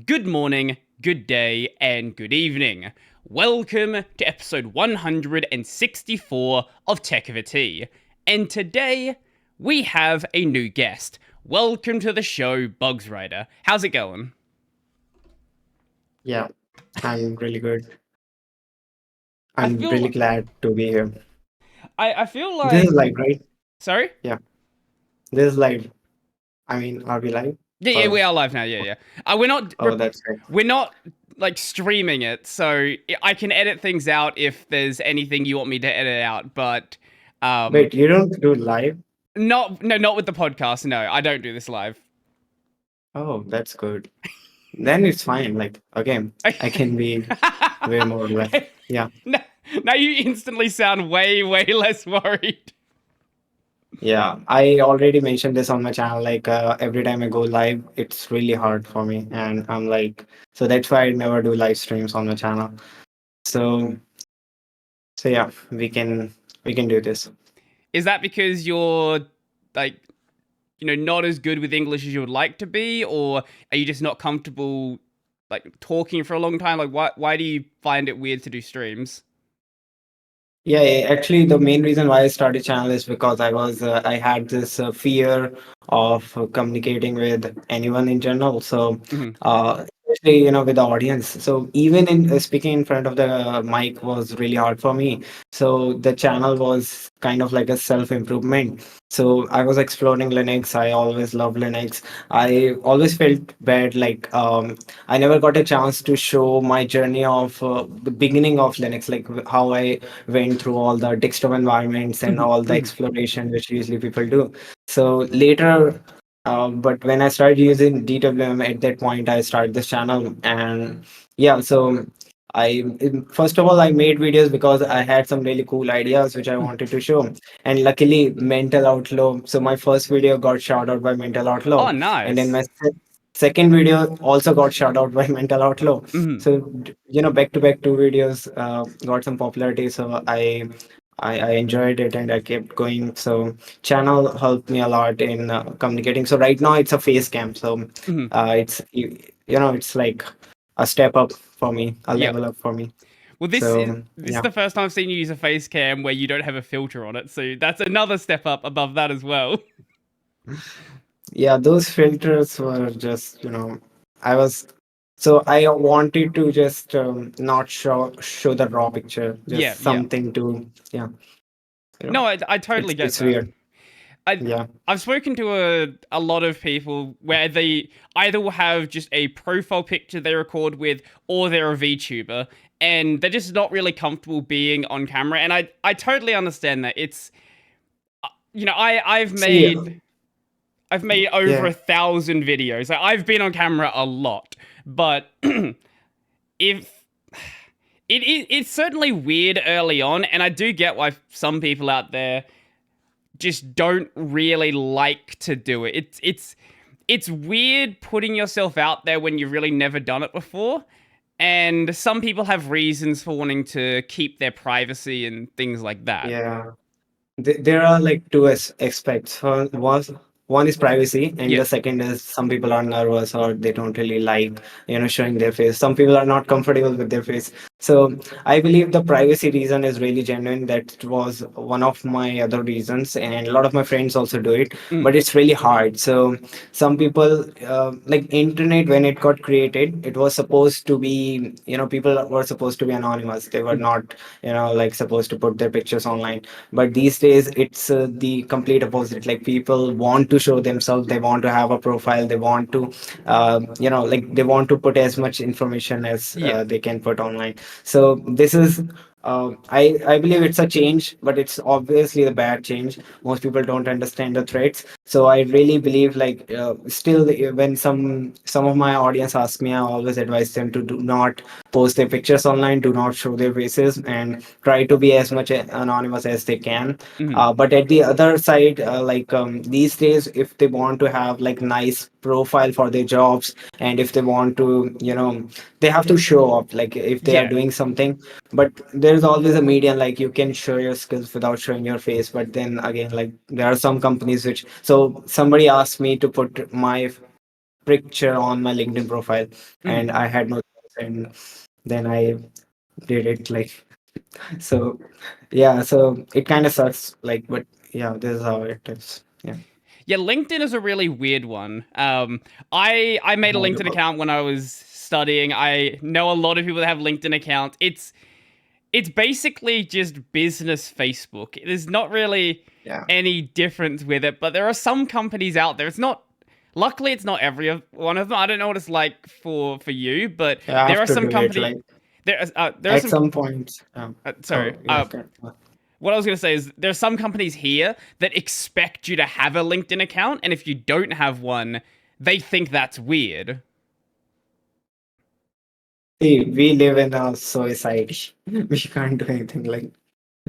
good morning, good day, and good evening. Welcome to episode 164 of Tech of a Tea. And today, we have a new guest. Welcome to the show, Bugswriter. How's it going? Yeah, I'm really good. I I'm really feel glad to be here. I feel This is like live, right? sorry? Yeah, this is live. I mean, are we live? Yeah, Or we are live now. Yeah. We're not oh, that's great. we're not like streaming it, so I can edit things out if there's anything you want me to edit out, but um Wait, you don't do live? not with the podcast. No, I don't do this live. Oh, that's good. Then it's fine. Like, okay, I can be way more less. Yeah, now, now you instantly sound way less worried. yeah. I already mentioned this on my channel. Like, every time I go live, it's really hard for me, and I'm like, so that's why I never do live streams on my channel. So, so yeah, we can do this. Is that because you're like not as good with English as you would like to be, or are you just not comfortable like talking for a long time? Like why do you find it weird to do streams? Actually, the main reason why I started channel is because I had this fear of communicating with anyone in general. So, Hmm. especially with the audience. So even in speaking in front of the mic was really hard for me. So the channel was kind of like a self improvement. So I was exploring Linux. I always loved Linux. I always felt bad, like I never got a chance to show my journey of the beginning of Linux, like how I went through all the desktop environments and Hmm. all the Hmm. exploration which usually people do. So later, but when I started using DWM at that point, I started this channel, and yeah, so first of all, I made videos because I had some really cool ideas which I wanted to show, and luckily Mental Outlaw. So my first video got shout out by Mental Oh, Outlaw, and then my nice. second video also got shout out by Mental Outlaw. Hmm. So back to back two videos got some popularity. So I enjoyed it and I kept going. So channel helped me a lot in communicating. So right now it's a face cam. So Hmm. it's like a step up for me, a Yep. level up for me. Well, this is Yeah, the first time I've seen you use a face cam where you don't have a filter on it, so that's another step up above that as well. yeah, those filters were just I was so I wanted to just not show the raw picture, Yeah, just yeah. something to yeah, you know, No, I totally get it's that. weird. I Yeah, I've spoken to a lot of people where they either will have just a profile picture they record with, or they're a VTuber, and they're just not really comfortable being on camera. And I totally understand that. It's see, I've made over yeah, 1,000 videos. Like, I've been on camera a lot, but if it's certainly weird early on, and I do get why some people out there just don't really like to do it. It's weird putting yourself out there when you've really never done it before. And some people have reasons for wanting to keep their privacy and things like that. yeah. There are like two aspects. One is privacy, and Yeah. the second is some people are nervous or they don't really like showing their face. Some people are not comfortable with their face. So I believe the privacy reason is really genuine. That was one of my other reasons, and a lot of my friends also do it. Mm. But it's really hard. So some people like internet when it got created, it was supposed to be people were supposed to be anonymous. They were Mm. not like supposed to put their pictures online, but these days it's the complete opposite. Like people want to show themselves, they want to have a profile, they want to like they want to put as much information as Yeah. they can put online. So this is I believe it's a change, but it's obviously a bad change. Most people don't understand the threats. So I really believe, like, still, when some of my audience ask me, I always advise them to do not post their pictures online, do not show their faces, and try to be as much anonymous as they can. Mm. But at the other side, like these days, if they want to have like nice profile for their jobs, and if they want to, they have to show up, like if they are Yeah. doing something. But there's always a median, like you can show your skills without showing your face. But then again, like there are some companies which, so somebody asked me to put my picture on my LinkedIn profile, Mm. and I had no choice, and then I did it like so. Yeah, so it kind of sucks. Like, but yeah, this is how it is. Yeah. Yeah, LinkedIn is a really weird one. I made a How LinkedIn about- account when I was studying. I know a lot of people that have LinkedIn accounts. It's basically just business Facebook. There's not really Yeah, any difference with it, but there are some companies out there. It's not. Luckily, it's not every one of them. I don't know what it's like for you, but I there have are to some do it. company. Like There are at some. some point. Sorry. Oh, yeah. Okay. What I was going to say is there are some companies here that expect you to have a LinkedIn account, and if you don't have one, they think that's weird. See, we live in a society. We can't do anything like.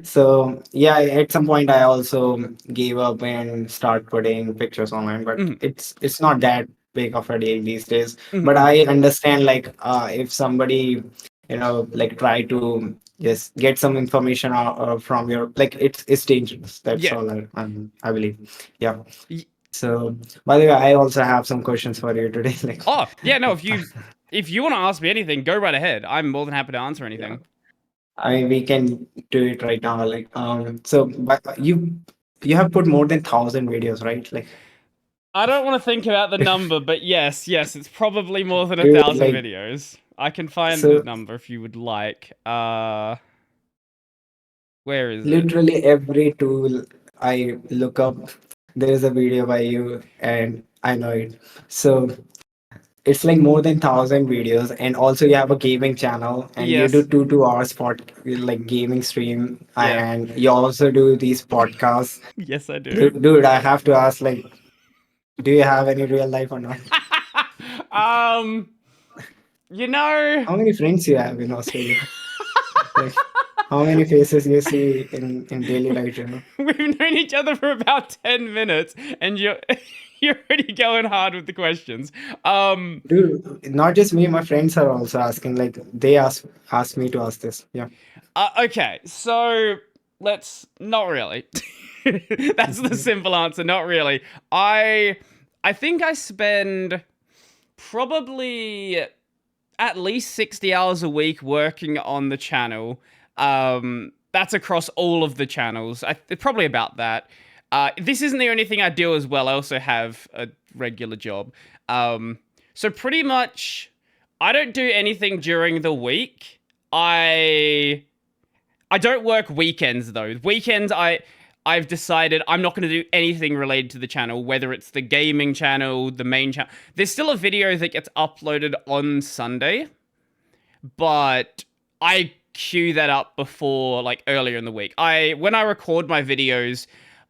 So yeah, at some point I also gave up and start putting pictures online, but Mm, it's not that big of a deal these days. mm, But mm. I understand like if somebody like try to just get some information from your like it's dangerous. That's Yeah. all I believe. Yeah. Y- So by the way, I also have some questions for you today. Like Oh, yeah, no, if you want to ask me anything, go right ahead. I'm more than happy to answer yeah. anything. I mean, we can do it right now. Like, so but you have put more than 1,000 videos, right? Like, I don't want to think about the number, but yes, it's probably more than a dude, thousand like, videos. I can find the so number if you would like. Where is it? literally every tool I look up, there is a video by you, and I know it. So it's like more than 1,000 videos, and also you have a gaming channel, and you do Yes, 2 hours like gaming stream, yeah. and you also do these podcasts. Yes, I do. Dude, I have to ask, like, do you have any real life or not? um, you know, How many friends you have in Australia? Like, how many faces you see in daily life? we've known each other for about 10 minutes, and you're you're already going hard with the questions. Um, Dude, not just me. My friends are also asking. Like, they ask me to ask this. Yeah. okay, so let's not really. That's the simple answer. Not really. I I think I spend probably at least 60 hours a week working on the channel. That's across all of the channels. Probably about that. This isn't the only thing I do as well. I also have a regular job. So pretty much, I don't do anything during the week. I don't work weekends though. Weekends I've decided I'm not going to do anything related to the channel, whether it's the gaming channel, the main channel. There's still a video that gets uploaded on Sunday, but I queue that up before like earlier in the week. When I record my videos,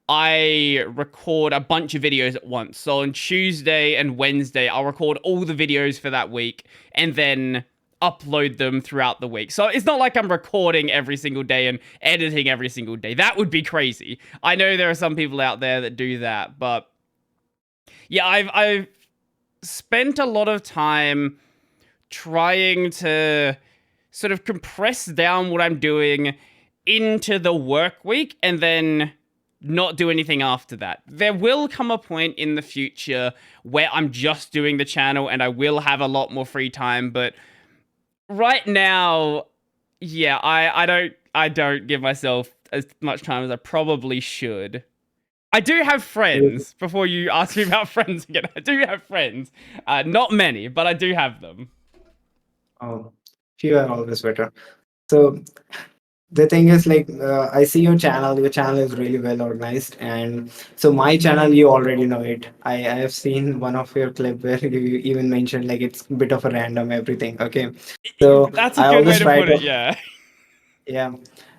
I record a bunch of videos at once. So on Tuesday and Wednesday, I'll record all the videos for that week and then upload them throughout the week. So it's not like I'm recording every single day and editing every single day. That would be crazy. I know there are some people out there that do that, but yeah, I've spent a lot of time trying to sort of compress down what I'm doing into the work week and then not do anything after that. There will come a point in the future where I'm just doing the channel and I will have a lot more free time, but right now, yeah, I don't give myself as much time as I probably should. I do have Dude, friends. Before you ask me about friends again, I do have friends. Not many, but I do have them. oh, few are always better. So the thing is, like, I see your channel. Your channel is really well organized, and so my channel, you already know it. I have seen one of your clip where you even mentioned like it's a bit of a random everything. Okay, so That's a I good way always to try put to. it. Yeah. Yeah.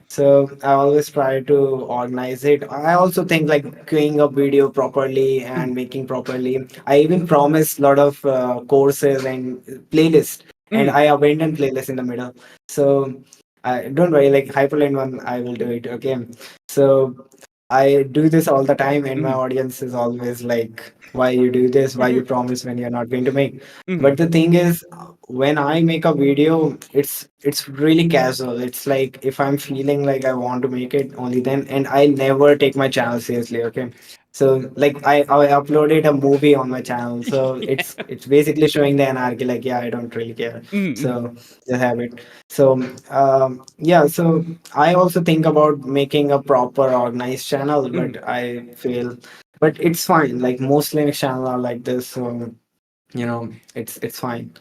So I always try to organize it. I also think like queuing up video properly Mm, and making properly. I even promise a lot of courses and playlists, and mm, I abandon playlists in the middle. So don't worry, like Hyperlane one, I will do it. Okay. So I do this all the time, and my mm, audience is always like, "Why you do this? Why you promise when you're not going to make?" But mm, the thing is, when I make a video, it's really casual. It's like if I'm feeling like I want to make it, only then, and I never take my channel seriously. Okay, so like I uploaded a movie on my channel, so Yeah. it's basically showing the anarchy. Like, yeah, I don't really care. Mm-hmm. So just have it. So yeah, so I also think about making a proper organized channel, Mm-hmm. but I feel, but it's fine. Like most Linux channel are like this, so it's fine.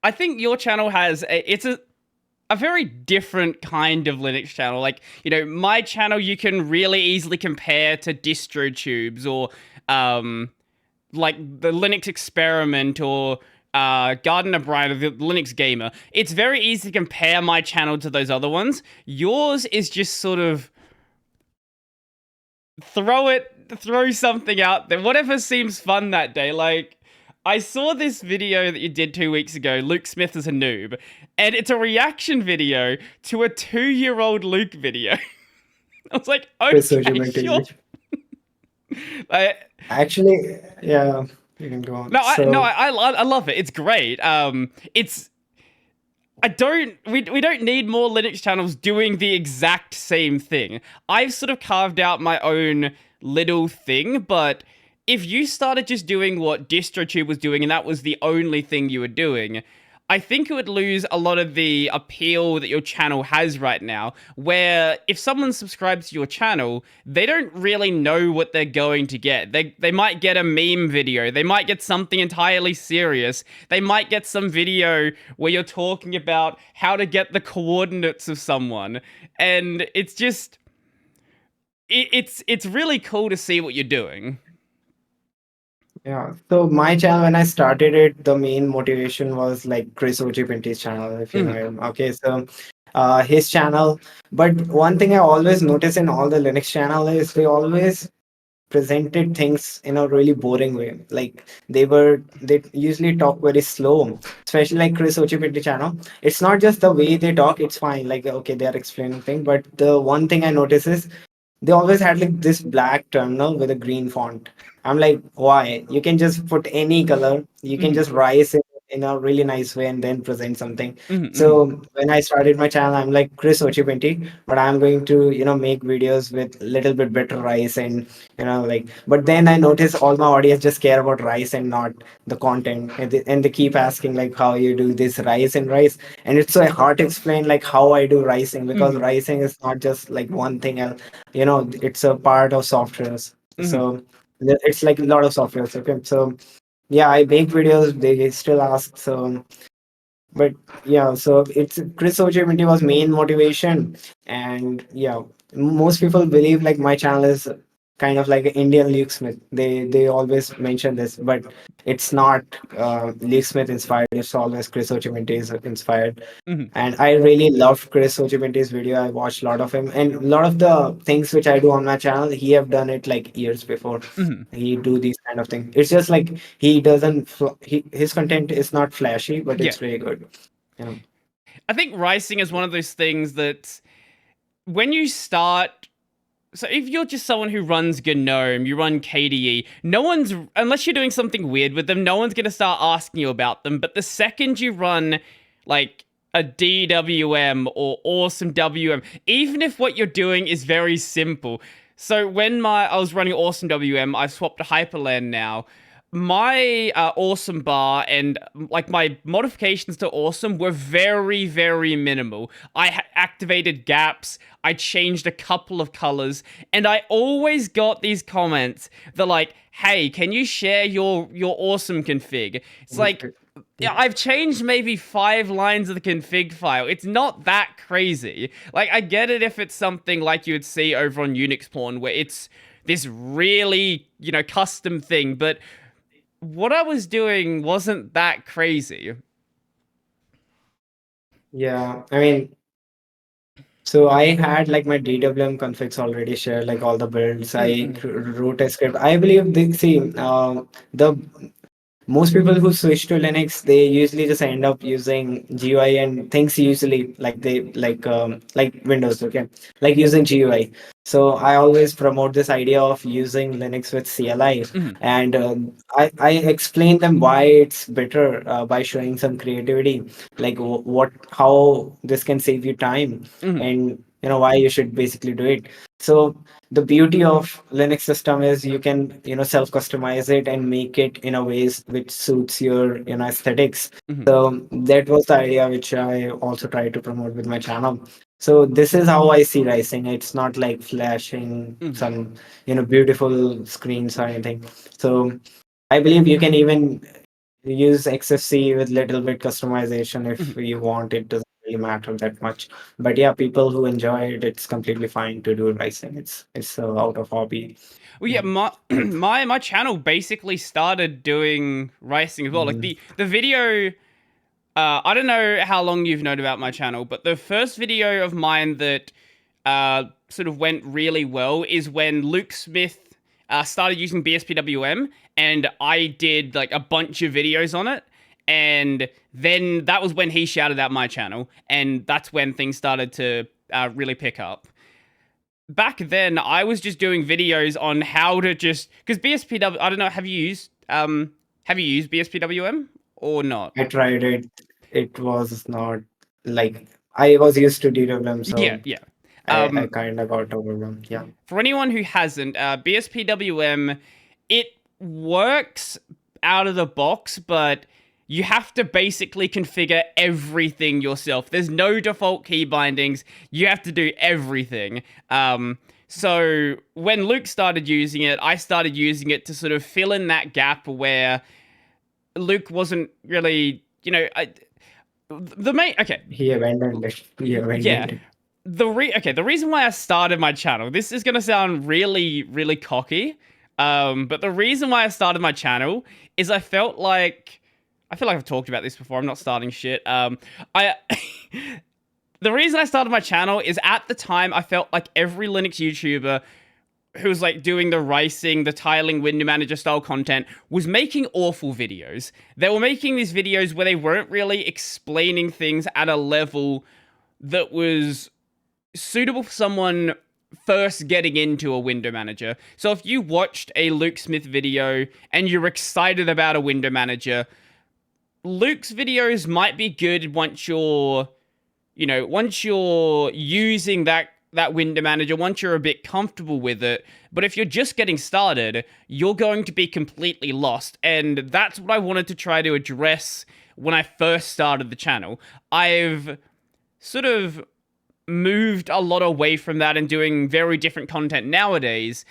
I think your channel has it's a very different kind of Linux channel. Like, my channel you can really easily compare to DistroTubes or like the Linux Experiment or Garden O'Brien or the Linux Gamer. It's very easy to compare my channel to those other ones. Yours is just sort of throw something out there, whatever seems fun that day. Like, I saw this video that you did 2 weeks ago, Luke Smith is a noob, and it's a reaction video to a 2-year-old Luke video. I was like, Research okay, sure. advantage. I, Actually, yeah, you can go no, on. I no, So I love it. It's great. It's I don't we don't need more Linux channels doing the exact same thing. I've sort of carved out my own little thing, but if you started just doing what DistroTube was doing and that was the only thing you were doing, I think it would lose a lot of the appeal that your channel has right now. Where if someone subscribes to your channel, they don't really know what they're going to get. They might get a meme video, they might get something entirely serious, they might get some video where you're talking about how to get the coordinates of someone, and it's just it's really cool to see what you're doing. yeah, so my channel when I started it, the main motivation was like Chris Pinty's channel, if you know Mhm, him. Okay, so his channel. But one thing I always notice in all the Linux channel is they always presented things in a really boring way. Like they usually talk very slow, especially like Chris Ochipinti channel. It's not just the way they talk, it's fine. Like okay, they are explaining thing, but the one thing I notice is they always had like this black terminal with a green font. I'm like, why? You can just put any color. You can mhm, just rise it in a really nice way and then present something. mhm, mhm, So when I started my channel, I'm like Chris Ochipinti, but I'm going to, make videos with little bit better rice and, like, but then I notice all my audience just care about rice and not the content. And they keep asking like how you do this rice and rice. And it's so hard to explain like how I do rising because mhm, rising is not just like one thing. It's a part of softwares. mhm, So it's like a lot of softwares. Okay. So yeah, I make videos. They still ask. So but yeah, so it's Chris Ojimiti was main motivation. And yeah, most people believe like my channel is kind of like an Indian Luke Smith. They always mention this, but it's not Luke Smith inspired. It's always Chris Ojimiti is inspired. mhm, And I really loved Chris Ojibinti's video. I watched a lot of him, and a lot of the things which I do on my channel, he have done it like years before. mhm. He do these kind of things. It's just like he doesn't. His content is not flashy, but Yeah. it's really good. You know. I think ricing is one of those things that when you start. So if you're just someone who runs GNOME, you run KDE, no one's, unless you're doing something weird with them, no one's going to start asking you about them. But the second you run like a DWM or awesome WM, even if what you're doing is very simple. So when I was running awesome WM, I've swapped to Hyperland now. My awesome bar and like my modifications to awesome were very, very minimal. I activated gaps, I changed a couple of colors, and I always got these comments that like, hey, can you share your awesome config? It's like, yeah, I've changed maybe 5 lines of the config file. It's not that crazy. Like, I get it if it's something like you would see over on Unix porn where it's this really, custom thing, but what I was doing wasn't that crazy. Yeah, I mean, so I had like my DWM configs already shared, like all the builds. I Mm-mm. wrote a script. I believe the most people who switch to Linux, they usually just end up using GUI and things usually like they like Windows, okay, like using GUI. So I always promote this idea of using Linux with CLI, Hmm. and I explain them why it's better by showing some creativity, like what how this can save you time, Hmm. and why you should basically do it. So the beauty of Linux system is you can self customize it and make it in a ways which suits your aesthetics. Hmm. So that was the idea which I also try to promote with my channel. So this is how I see Rising. It's not like flashing Hmm. some beautiful screens or anything. So I believe you can even use XFC with little bit customization if Hmm. you want. It doesn't really matter that much. But yeah, people who enjoy it, it's completely fine to do Rising. It's out of hobby. Well, yeah, Yeah. my my channel basically started doing racing as well. Like Mhm. the video. I don't know how long you've known about my channel, but the first video of mine that sort of went really well is when Luke Smith started using BSPWM, and I did like a bunch of videos on it. And then that was when he shouted out my channel, and that's when things started to really pick up. Back then, I was just doing videos on how to just because BSPW. I don't know. Have you used BSPWM or not? I tried it. It was not like I was used to DWM, Yeah, so yeah. I kind of got overwhelmed. Yeah. For anyone who hasn't, BSPWM, it works out of the box, but you have to basically configure everything yourself. There's no default key bindings. You have to do everything. So when Luke started using it, I started using it to sort of fill in that gap where Luke wasn't really, the main. Okay, He abandoned it. He yeah, abandoned it. the reason why I started my channel, this is gonna sound really, really cocky, but the reason why I started my channel is I feel like I've talked about this before. I'm not starting shit. I the reason I started my channel is at the time I felt like every Linux YouTuber who was like doing the racing, the tiling window manager style content was making awful videos. They were making these videos where they weren't really explaining things at a level that was suitable for someone first getting into a window manager. So if you watched a Luke Smith video and you're excited about a window manager, Luke's videos might be good once you're using that window manager, once you're a bit comfortable with it. But if you're just getting started, you're going to be completely lost. And that's what I wanted to try to address when I first started the channel. I've sort of moved a lot away from that and doing very different content nowadays,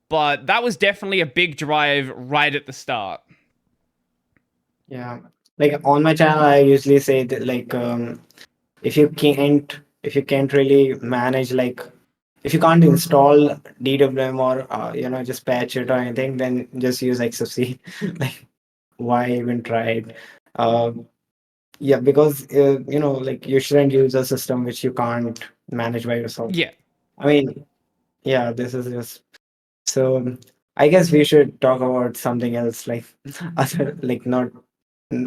but that was definitely a big drive right at the start. Yeah. Like on my channel, I usually say that like if you can't really manage like if you can't install DWM or just patch it or anything, then just use XFC. Like why even try it? Uh, yeah, because like you shouldn't use a system which you can't manage by yourself. Yeah. I mean, yeah, this is just so. I guess we should talk about something else, like other like not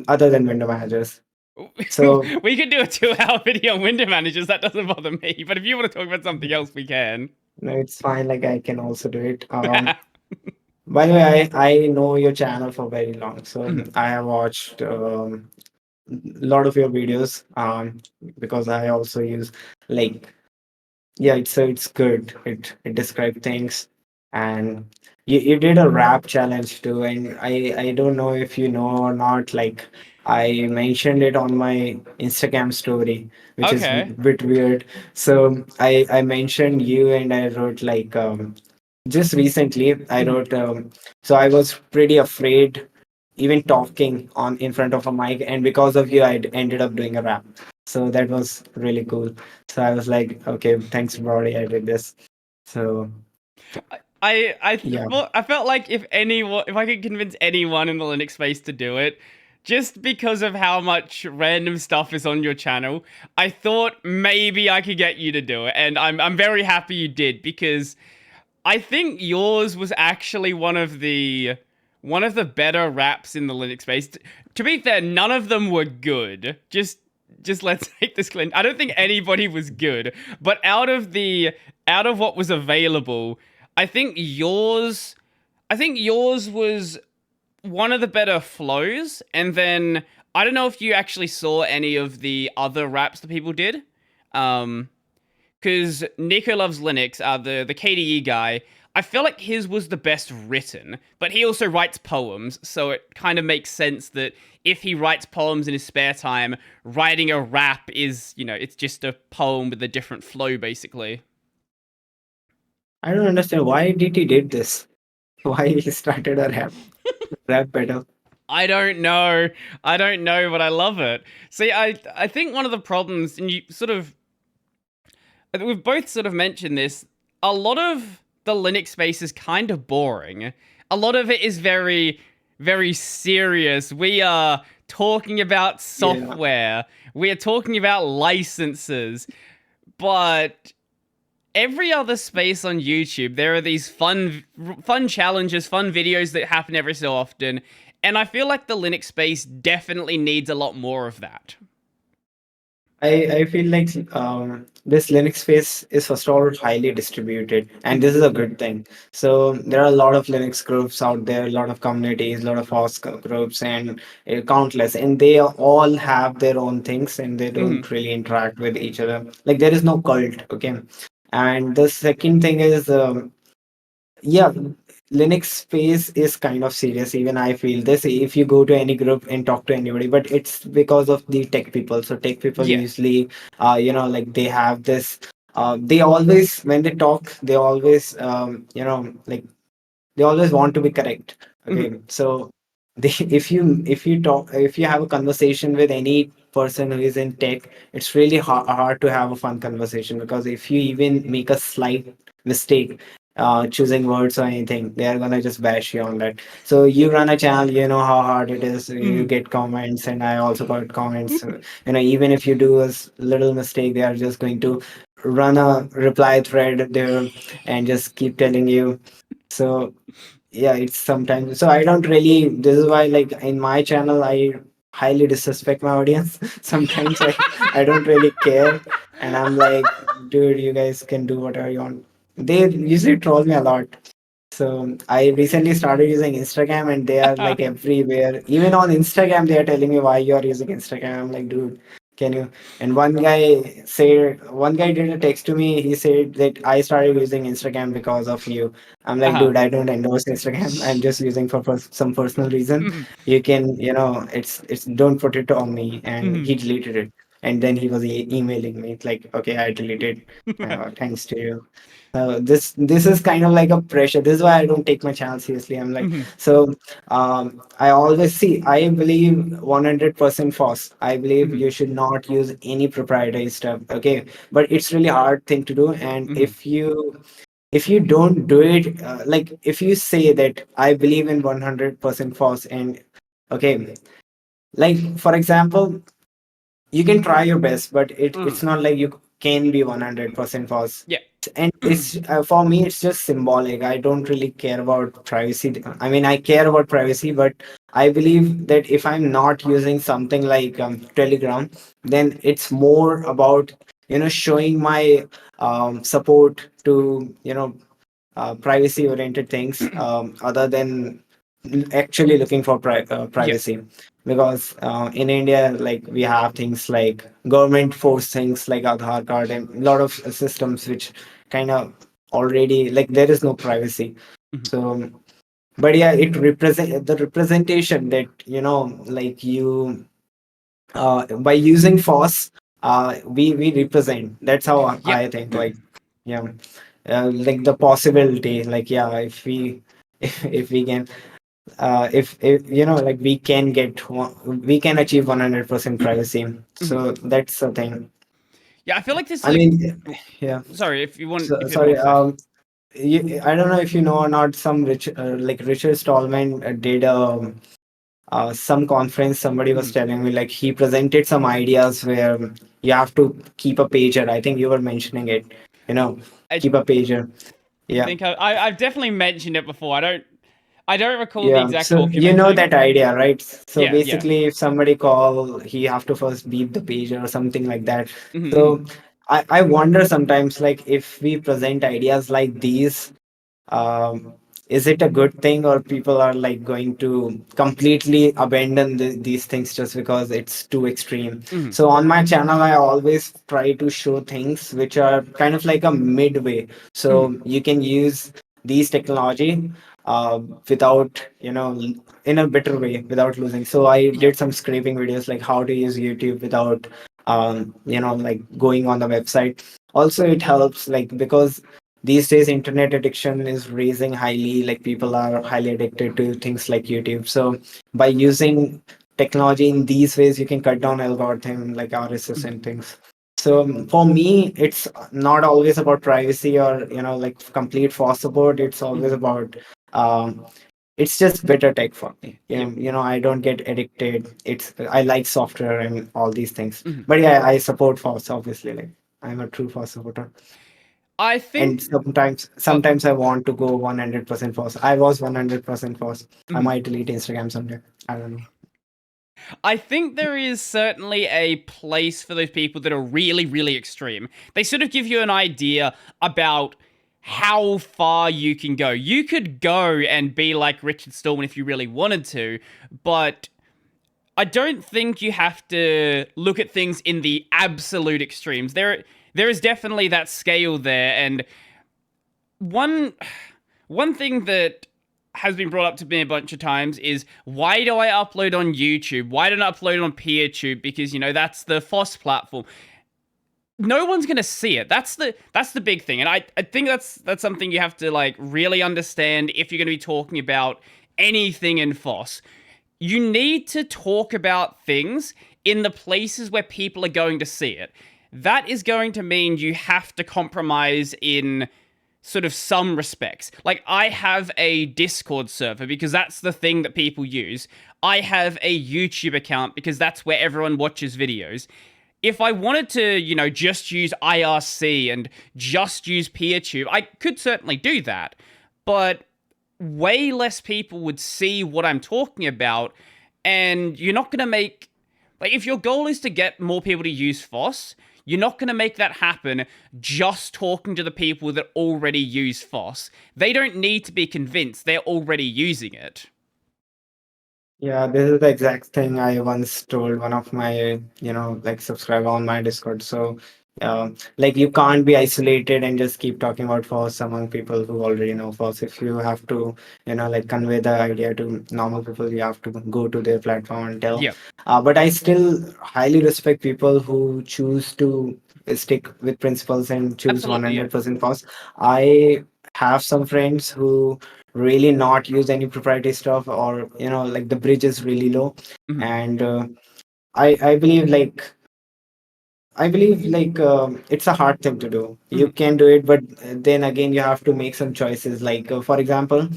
other than window managers. So We could do a 2 hour video on window managers. That doesn't bother me. But if you want to talk about something else, we can. no, it's fine. Like I can also do it. By the way, I know your channel for very long, so Mhm. I have watched a lot of your videos. Because I also use like yeah, it's good. It describes things, and you did a rap challenge too, and I don't know if you know or not. Like I mentioned it on my Instagram story, which is a Okay. bit weird. So I mentioned you, and I wrote like just recently I Mhm. wrote so I was pretty afraid even talking on in front of a mic, and because of you I ended up doing a rap. So that was really cool. So I was like, okay, thanks Brody, I did this. So yeah. I felt like if I could convince anyone in the Linux space to do it, just because of how much random stuff is on your channel, I thought maybe I could get you to do it, and I'm very happy you did because I think yours was actually one of the better raps in the Linux space. To be fair, none of them were good. Just let's take this clean. I don't think anybody was good, but out of what was available, I think yours was one of the better flows, and then I don't know if you actually saw any of the other raps that people did. Because Nico Loves Linux, the KDE guy, I feel like his was the best written, but he also writes poems, so it kind of makes sense that if he writes poems in his spare time, writing a rap is, it's just a poem with a different flow, basically. I don't understand why did he did this. Why he started a rap battle. I don't know. I don't know, but I love it. See, I think one of the problems, and we've both sort of mentioned this, a lot of the Linux space is kind of boring. A lot of it is very, very serious. We are talking about software. We are talking about licenses. But every other space on YouTube, there are these fun challenges, fun videos that happen every so often. And I feel like the Linux space definitely needs a lot more of that. I feel like this Linux space is first of all highly distributed, and this is a good thing. So there are a lot of Linux groups out there, a lot of communities, a lot of FOSS groups, and countless, and they all have their own things, and they don't really interact with each other. Like there is no cult, okay. And the second thing is, yeah, Linux space is kind of serious. Even I feel this if you go to any group and talk to anybody, but it's because of the tech people. So tech people Yeah. usually, like they have this. They always, when they talk, they always, like they always want to be correct. Okay, so if you have a conversation with any person who is in tech, it's really hard to have a fun conversation, because if you even make a slight mistake choosing words or anything, they are gonna just bash you on that. So you run a channel, you know how hard it is. You get comments, and I also got comments. Even if you do a little mistake, they are just going to run a reply thread there and just keep telling you. So yeah, it's sometimes, so I don't really, this is why, like, in my channel I highly disrespect my audience. Sometimes I don't really care, and I'm like, dude, you guys can do whatever you want. They usually troll me a lot. So I recently started using Instagram, and they are like everywhere. Even on Instagram, they are telling me why you are using Instagram. I'm like, dude, can you? And one guy did a text to me. He said that I started using Instagram because of you. I'm like, dude, I don't endorse Instagram. I'm just using for some personal reason. You can, it's don't put it on me. And he deleted it. And then he was emailing me like, okay, I deleted. Thanks to you. This is kind of like a pressure. This is why I don't take my channel seriously. I'm like, so I always see. I believe 100% FOSS. I believe you should not use any proprietary stuff. Okay, but it's really hard thing to do. And if you don't do it, like if you say that I believe in 100% FOSS, and okay, like for example, you can try your best, but it's not like you can be 100% false. Yeah. And it's for me, it's just symbolic. I don't really care about privacy. I mean, I care about privacy, but I believe that if I'm not using something like Telegram, then it's more about showing my support to privacy oriented things, other than actually looking for Yeah. privacy. Because in India, like we have things like government forced things like Aadhaar card, and a lot of systems which kind of already, like, there is no privacy. So but yeah, it represent the representation that like you by using FOSS, we represent. That's how Yep. I think. Like, yeah, like the possibility. Like, yeah, if we if we can if like we can achieve 100% privacy. So that's the thing. Yeah, I feel like this I like mean, yeah. sorry, if you want So, if you have more sorry. to say. I don't know if you know or not. Some Richard Stallman did some conference. Somebody was telling me, like, he presented some ideas where you have to keep a pager. I think you were mentioning it. I Keep a pager. Yeah. think I've definitely mentioned it before. I don't. I don't recall the Yeah, exact so talk you you know mentioning. that idea, right? So Yeah, yeah. basically, if somebody call, he have to first beep the page or something like that. Hmm. So I wonder sometimes, like if we present ideas like these, um, is it a good thing, or people are like going to completely abandon these things just because it's too extreme? Hmm. So on my channel, I always try to show things which are kind of like a midway. Hmm. So you can use these technology without, in a better way, without losing. So I Yep. did some scraping videos, like how to use YouTube without like going on the website. Also it helps, like, because these days internet addiction is raising highly, like people are highly addicted to things like YouTube. So by using technology in these ways, you can cut down algorithm like RSS Mhm. and things. So for me, it's not always about privacy or like complete FOSS support. It's always Mhm. about um, it's just better tech for me. Yep. I don't get addicted. I like software and all these things. Mhm. But yeah, I support FOSS obviously. Like I'm a true FOSS supporter. I And think. sometimes Oh. sometimes I want to go 100% FOSS. I was 100% FOSS. I Mhm. might delete Instagram someday. I don't know. I think there is certainly a place for those people that are really, really extreme. They sort of give you an idea about how far you can go. You could go and be like Richard Stallman if you really wanted to, but I don't think you have to look at things in the absolute extremes. There is definitely that scale there, and one one thing that has been brought up to me a bunch of times is, why do I upload on YouTube? Why don't I upload on PeerTube? Because that's the FOSS platform. No one's gonna see it. That's the big thing, and I think that's something you have to like really understand if you're gonna be talking about anything in FOSS. You need to talk about things in the places where people are going to see it. That is going to mean you have to compromise in sort of some respects. Like, I have a Discord server because that's the thing that people use. I have a YouTube account because that's where everyone watches videos. If I wanted to, just use IRC and just use PeerTube, I could certainly do that. But way less people would see what I'm talking about, and you're not going to make, like, if your goal is to get more people to use FOSS, you're not going to make that happen just talking to the people that already use FOSS. They don't need to be convinced, they're already using it. Yeah, this is the exact thing I once told one of my, like subscriber on my Discord. So, like you can't be isolated and just keep talking about FOSS among people who already know FOSS. If you have to, like convey the idea to normal people, you have to go to their platform and tell. Yeah, But I still highly respect people who choose to stick with principles and choose absolutely, yeah. 100% FOSS. I have some friends who really not use any proprietary stuff, or like the bridge is really low. Mhm. And I believe, like, it's a hard thing to do. You Mhm. can do it, but then again, you have to make some choices. Like, for example,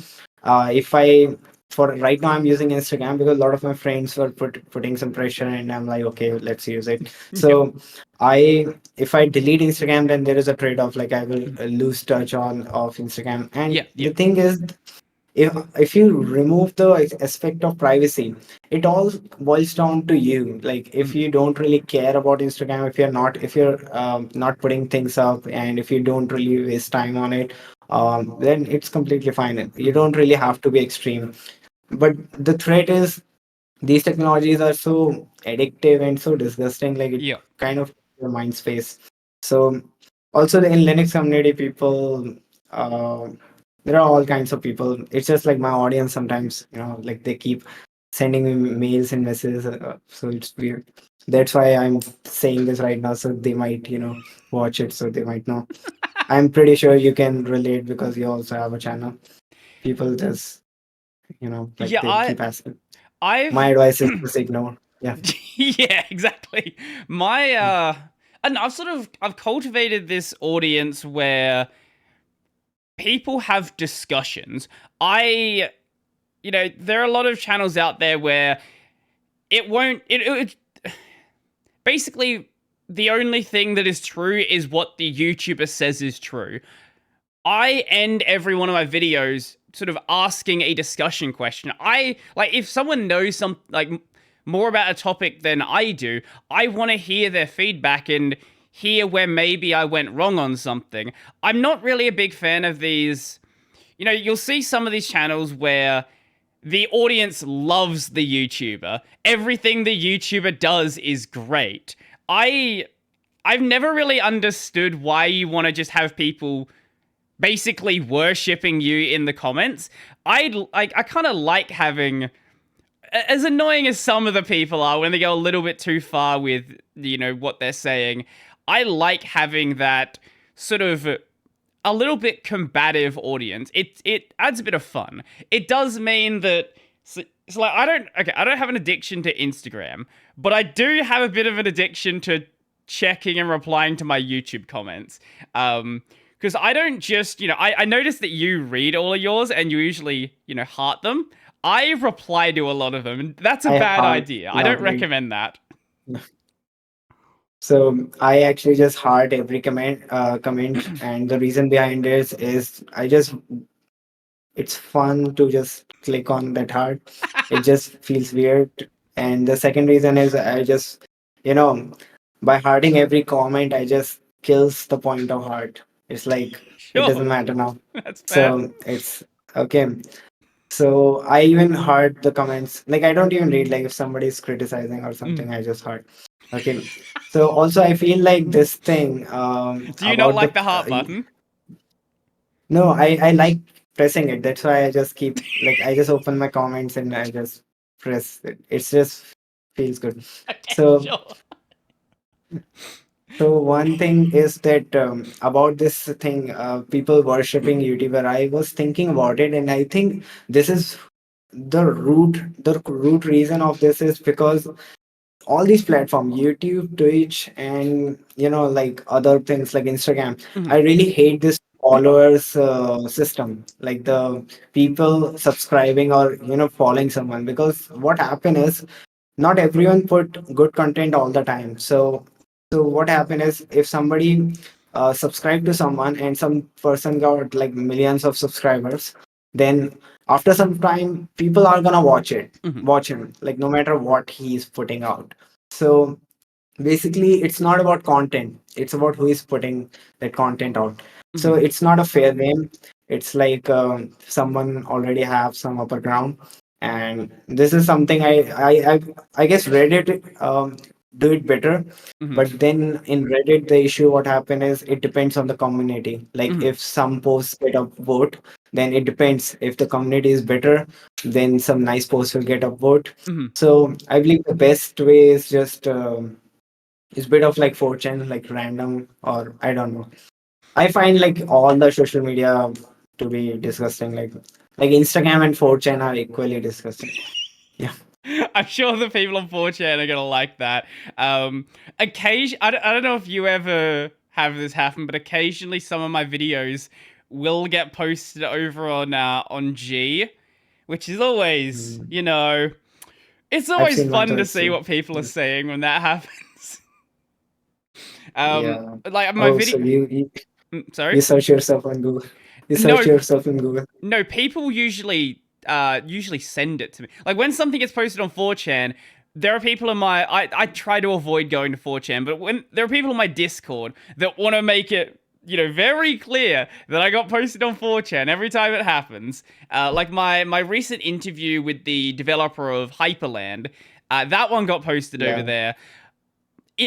if I for right now I'm using Instagram because a lot of my friends were putting some pressure, and I'm like, okay, let's use it. Yep. So I if I delete Instagram, then there is a trade-off. Like I will Mhm. lose touch on of Instagram. Yeah, And yeah. the thing is, if you remove the aspect of privacy, it all boils down to you. Like if Mhm. you don't really care about Instagram, if you're not putting things up, and if you don't really waste time on it, then it's completely fine. You Mhm. don't really have to be extreme. But the threat is, these technologies are so addictive and so disgusting, like it Yeah. kind of your mind space. So also in Linux community, people, uh, there are all kinds of people. It's just like my audience sometimes, like they keep sending me mails and messages, so it's weird. That's why I'm saying this right now, so they might, watch it, so they might know. I'm pretty sure you can relate because you also have a channel. People just, like Yeah, they keep asking. My I've advice is just ignore. Yeah. yeah, exactly. My and I've cultivated this audience where people have discussions. There are a lot of channels out there where it won't it basically the only thing that is true is what the YouTuber says is true. I end every one of my videos sort of asking a discussion question. I like if someone knows some like more about a topic than I do, I want to hear their feedback and hear where maybe I went wrong on something. I'm not really a big fan of these. You know, you'll see some of these channels where the audience loves the YouTuber. Everything the YouTuber does is great. I've never really understood why you want to just have people basically worshipping you in the comments. I kind of like having, as annoying as some of the people are when they go a little bit too far with what they're saying. I like having that sort of a little bit combative audience. It adds a bit of fun. It does mean that it's like I don't have an addiction to Instagram, but I do have a bit of an addiction to checking and replying to my YouTube comments. Because I don't just, I noticed that you read all of yours and you usually, heart them. I reply to a lot of them, and that's a I bad heart, idea. I don't not read. recommend that. So I actually just heart every comment, and the reason behind this is it's fun to just click on that heart. It just feels weird. And the second reason is I just, you know, by hearting every comment, I just kills the point of heart. It's like it doesn't Sure, matter now. that's fair. So it's okay. So I even heard the comments. Like I don't even read. Like if somebody is criticizing or Mm. something, I just heard. Okay. So also I feel like this thing Do you not about the like the heart button? no, I like pressing it. That's why I just keep like I just open my comments and I just press it. It's just feels good. Okay, So sure. so one thing is that about this thing, people worshipping YouTuber. I was thinking about it, and I think this is the root reason of this is because all these platforms, YouTube, Twitch, and like other things like Instagram, I Mhm, really hate this followers system, like the people subscribing or following someone, because what happened is not everyone put good content all the time. So what happened is if somebody subscribed to someone and some person got like millions of subscribers, then after some time people are gonna mhm, watch him, like no matter what he's putting out. So basically it's not about content, it's about who is putting that content out. So mhm, it's not a fair game. It's like someone already have some upper ground, and this is something I guess Reddit do it better. mhm, But then in Reddit the issue what happened is it depends on the community. Like mhm, if some posts get a vote, then it depends. If the community is better, then some nice posts will get a vote. mhm. So I believe the best way is just it's bit of like 4chan, like random, or I don't know. I find like all the social media to be disgusting. Like Instagram and 4chan are equally disgusting. Yeah. I'm sure the people on 4chan are gonna like that. I don't know if you ever have this happen, but occasionally some of my videos will get posted over on G, which is always, Mm. it's I've always seen one fun to choice see too. what people are Mm. saying when that happens. Yeah. Like my Oh, video. so you Sorry. search yourself on Google. You search No, yourself in Google. no. People usually send it to me. Like when something gets posted on 4chan, there are people in my I try to avoid going to 4chan, but when there are people in my Discord that want to make it very clear that I got posted on 4chan every time it happens. Like my recent interview with the developer of Hyperland, that one got posted over Yeah. there.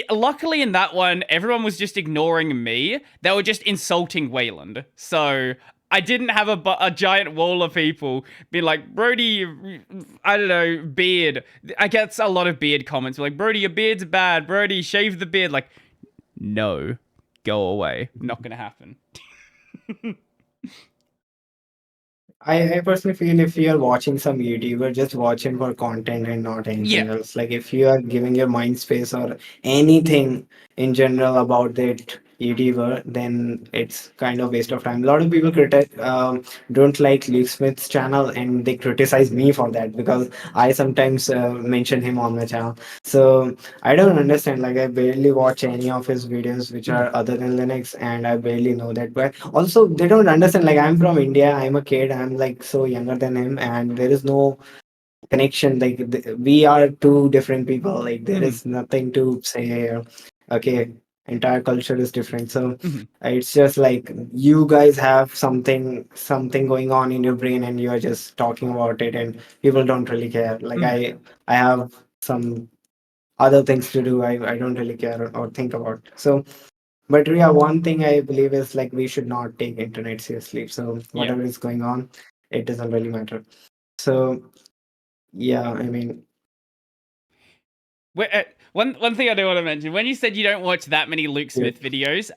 Luckily, in that one, everyone was just ignoring me. They were just insulting Wayland. So I didn't have a giant wall of people being like, Brody, I don't know, beard. I get a lot of beard comments like, Brody, your beard's bad. Brody, shave the beard. Like, no, go away. Not gonna happen. I personally feel if you're watching some YouTuber, just watch him for content and not Yeah. anything else. Like if you are giving your mind space or anything in general about it, YouTuber, then it's kind of waste of time. A lot of people don't like Luke Smith's channel, and they criticize me for that because I sometimes mention him on my channel. So I don't understand. Like I barely watch any of his videos which Mhm. are other than Linux, and I barely know that. But also, they don't understand. Like I'm from India. I'm a kid. I'm like so younger than him, and there is no connection. Like we are two different people. Like there Mhm. is nothing to say here. Okay, entire culture is different. So Mhm. it's just like you guys have something going on in your brain, and you are just talking about it, and people don't really care. Like Mhm. I have some other things to do. I don't really care or think about. So, but yeah, one thing I believe is like we should not take internet seriously. So Yeah. whatever is going on, it doesn't really matter. So yeah, I mean, One thing I do want to mention, when you said you don't watch that many Luke yeah, Smith videos,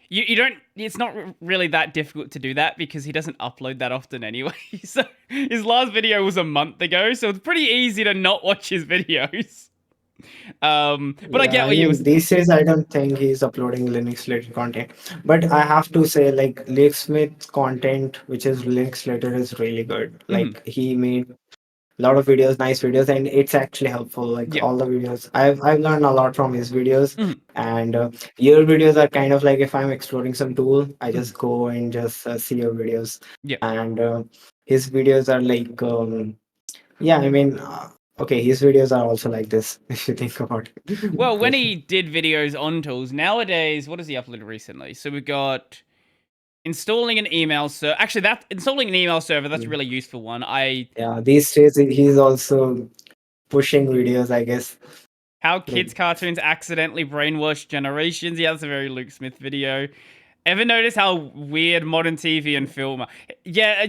you don't. It's not really that difficult to do that because he doesn't upload that often anyway. So his last video was a month ago, so it's pretty easy to not watch his videos. But I yeah. get I what you mean, was. these days I don't think he's uploading Linux related content. But I have to say, like Lake Smith content, which is Linux related, is really good. Mhm. Like he made a lot of videos, nice videos, and it's actually helpful. Like Yeah. all the videos, I've learned a lot from his videos. Mhm. And your videos are kind of like if I'm exploring some tool, I Mhm. just go and just see your videos. Yeah. And his videos are like yeah, I mean, okay, his videos are also like this if you think about Well, when it. he did videos on tools, nowadays, what has he uploaded recently? So we got installing an email server. Actually, that installing an email server, that's a really useful one. Yeah, these days he's also pushing videos, I guess. How Like, kids' cartoons accidentally brainwash generations. Yeah, that's a very Luke Smith video. Ever notice how weird modern TV and film are? Yeah,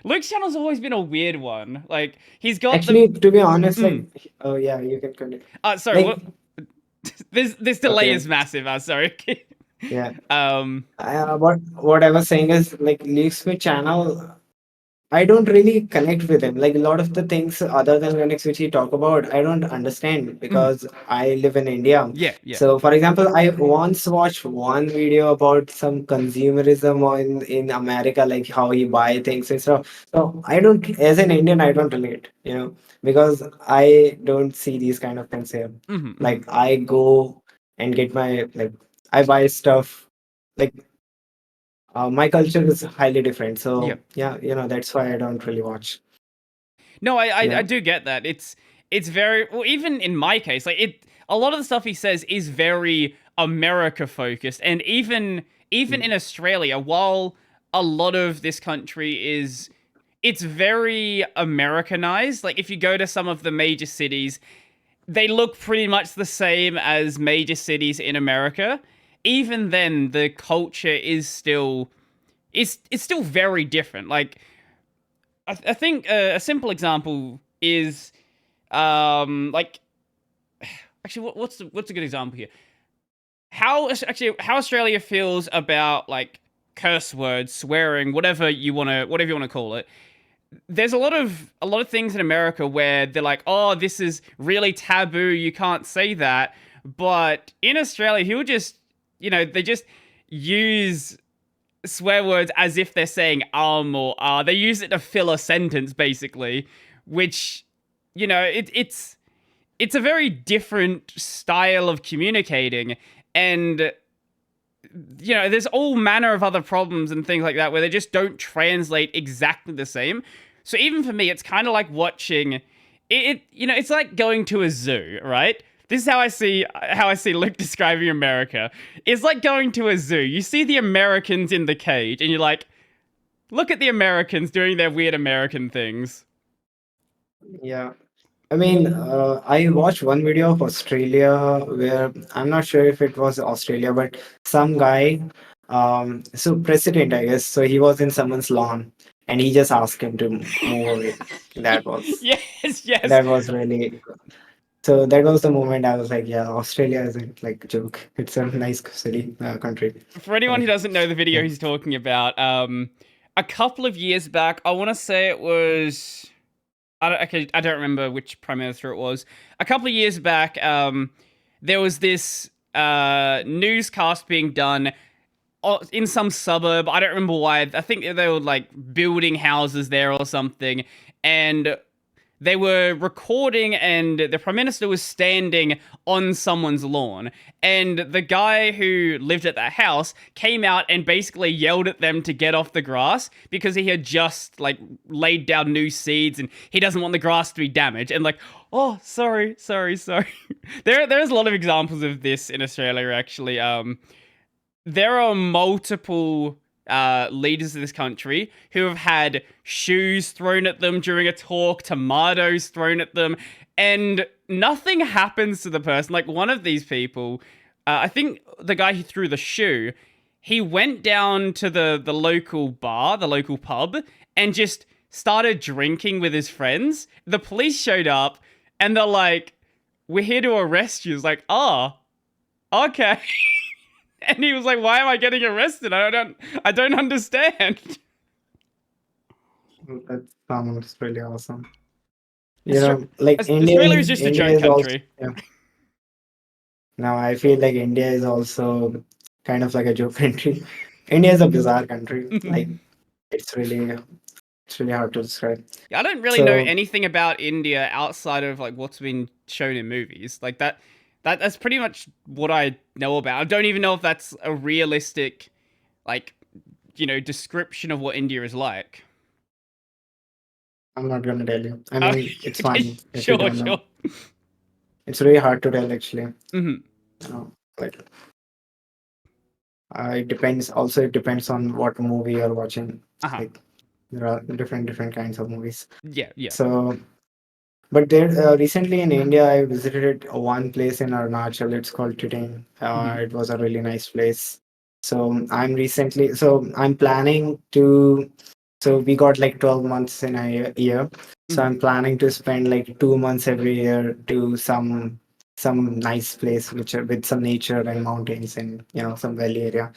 Luke's channel's always been a weird one. Like, he's got the. actually, to be honest, like, Mm, oh yeah, you can continue. sorry, Like, what? This delay okay, is massive. Sorry. yeah. um, What I was saying is like Leaks with channel. I don't really connect with him. Like a lot of the things other than Linux which he talk about, I don't understand mm, because I live in India. yeah, yeah. So, for example, I once watched one video about some consumerism in America, like how he buy things and stuff. So I don't, as an Indian, I don't relate, because I don't see these kind of things here. Hmm, hmm. Like I go and get my like I buy stuff like my culture is highly different. Yeah. So yeah, that's why I don't really watch. No, I Yeah. do get that. It's very well. Even in my case, like it, a lot of the stuff he says is very America focused, and even in Mm. Australia, while a lot of this country is it's very Americanized. Like if you go to some of the major cities, they look pretty much the same as major cities in America. Even then, the culture is still it's still very different. Like I think a simple example is like actually what's a good example here? How Australia feels about like curse words, swearing, whatever you want to call it. There's a lot of things in America where they're like, "Oh, this is really taboo. You can't say that." But in Australia, he'll just, they just use swear words as if they're saying or they use it to fill a sentence basically, which it's a very different style of communicating, and there's all manner of other problems and things like that where they just don't translate exactly the same. So even for me, it's kind of like watching it's like going to a zoo, right? This is how I see Luke describing America. It's like going to a zoo. You see the Americans in the cage, and you're like, look at the Americans doing their weird American things. Yeah. I mean, I watched one video of Australia where I'm not sure if it was Australia, but some guy, so president, I guess. So he was in someone's lawn, and he just asked him to move away. That was Yes, yes. that was really. So that was the moment I was like, yeah, Australia isn't like a joke. It's a nice city, country. For anyone who So, doesn't know the video yeah. he's talking about, a couple of years back, I want to say it was. I don't remember which prime minister it was. A couple of years back, there was this newscast being done in some suburb. I don't remember why. I think they were like building houses there or something, and they were recording, and the prime minister was standing on someone's lawn, and the guy who lived at that house came out and basically yelled at them to get off the grass because he had just like laid down new seeds and he doesn't want the grass to be damaged. And like, oh, sorry. There's a lot of examples of this in Australia, actually. There are multiple leaders of this country who have had shoes thrown at them during a talk, tomatoes thrown at them, and nothing happens to the person. Like one of these people, I think the guy who threw the shoe, he went down to the local bar, the local pub, and just started drinking with his friends. The police showed up, and they're like, "We're here to arrest you." It's like, "Oh, okay." And he was like, "Why am I getting arrested? I don't understand." That sounds really awesome. Like Australia is just a joke country. Yeah. Now I feel like India is also kind of like a joke country. India is a bizarre country. Like it's really hard to describe. Yeah, I don't really know anything about India outside of like what's been shown in movies. Like that's pretty much what I know about. I don't even know if that's a realistic, like, description of what India is like. I'm not gonna tell you. I mean, it's fine. If you Sure. don't know. It's really hard to tell, actually. Like, it depends. Also, it depends on what movie you're watching. Like, there are different kinds of movies. Yeah. So, but there recently in India, I visited one place in Arunachal. It's called Titing. It was a really nice place. So I'm planning to. So we got like 12 months in a year. So I'm planning to spend like 2 months every year to some nice place with some nature and mountains and some valley area.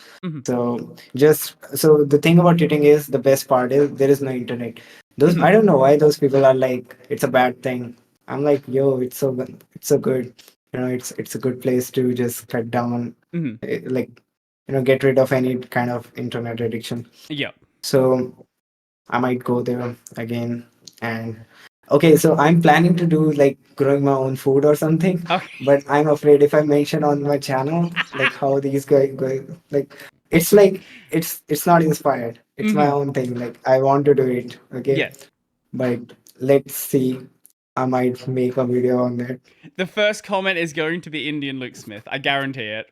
So the thing about Titing is the best part is there is no internet. I don't know why those people are like it's a bad thing. I'm like, yo, it's so good. It's so good. It's a good place to just cut down, like get rid of any kind of internet addiction. Yeah. So I might go there again. And okay, so I'm planning to do like growing my own food or something. Okay. But I'm afraid if I mention on my channel like how these guys go, like it's not inspired. It's my own thing. Like I want to do it. Okay. Yeah. But let's see. I might make a video on that. The first comment is going to be Indian Luke Smith. I guarantee it.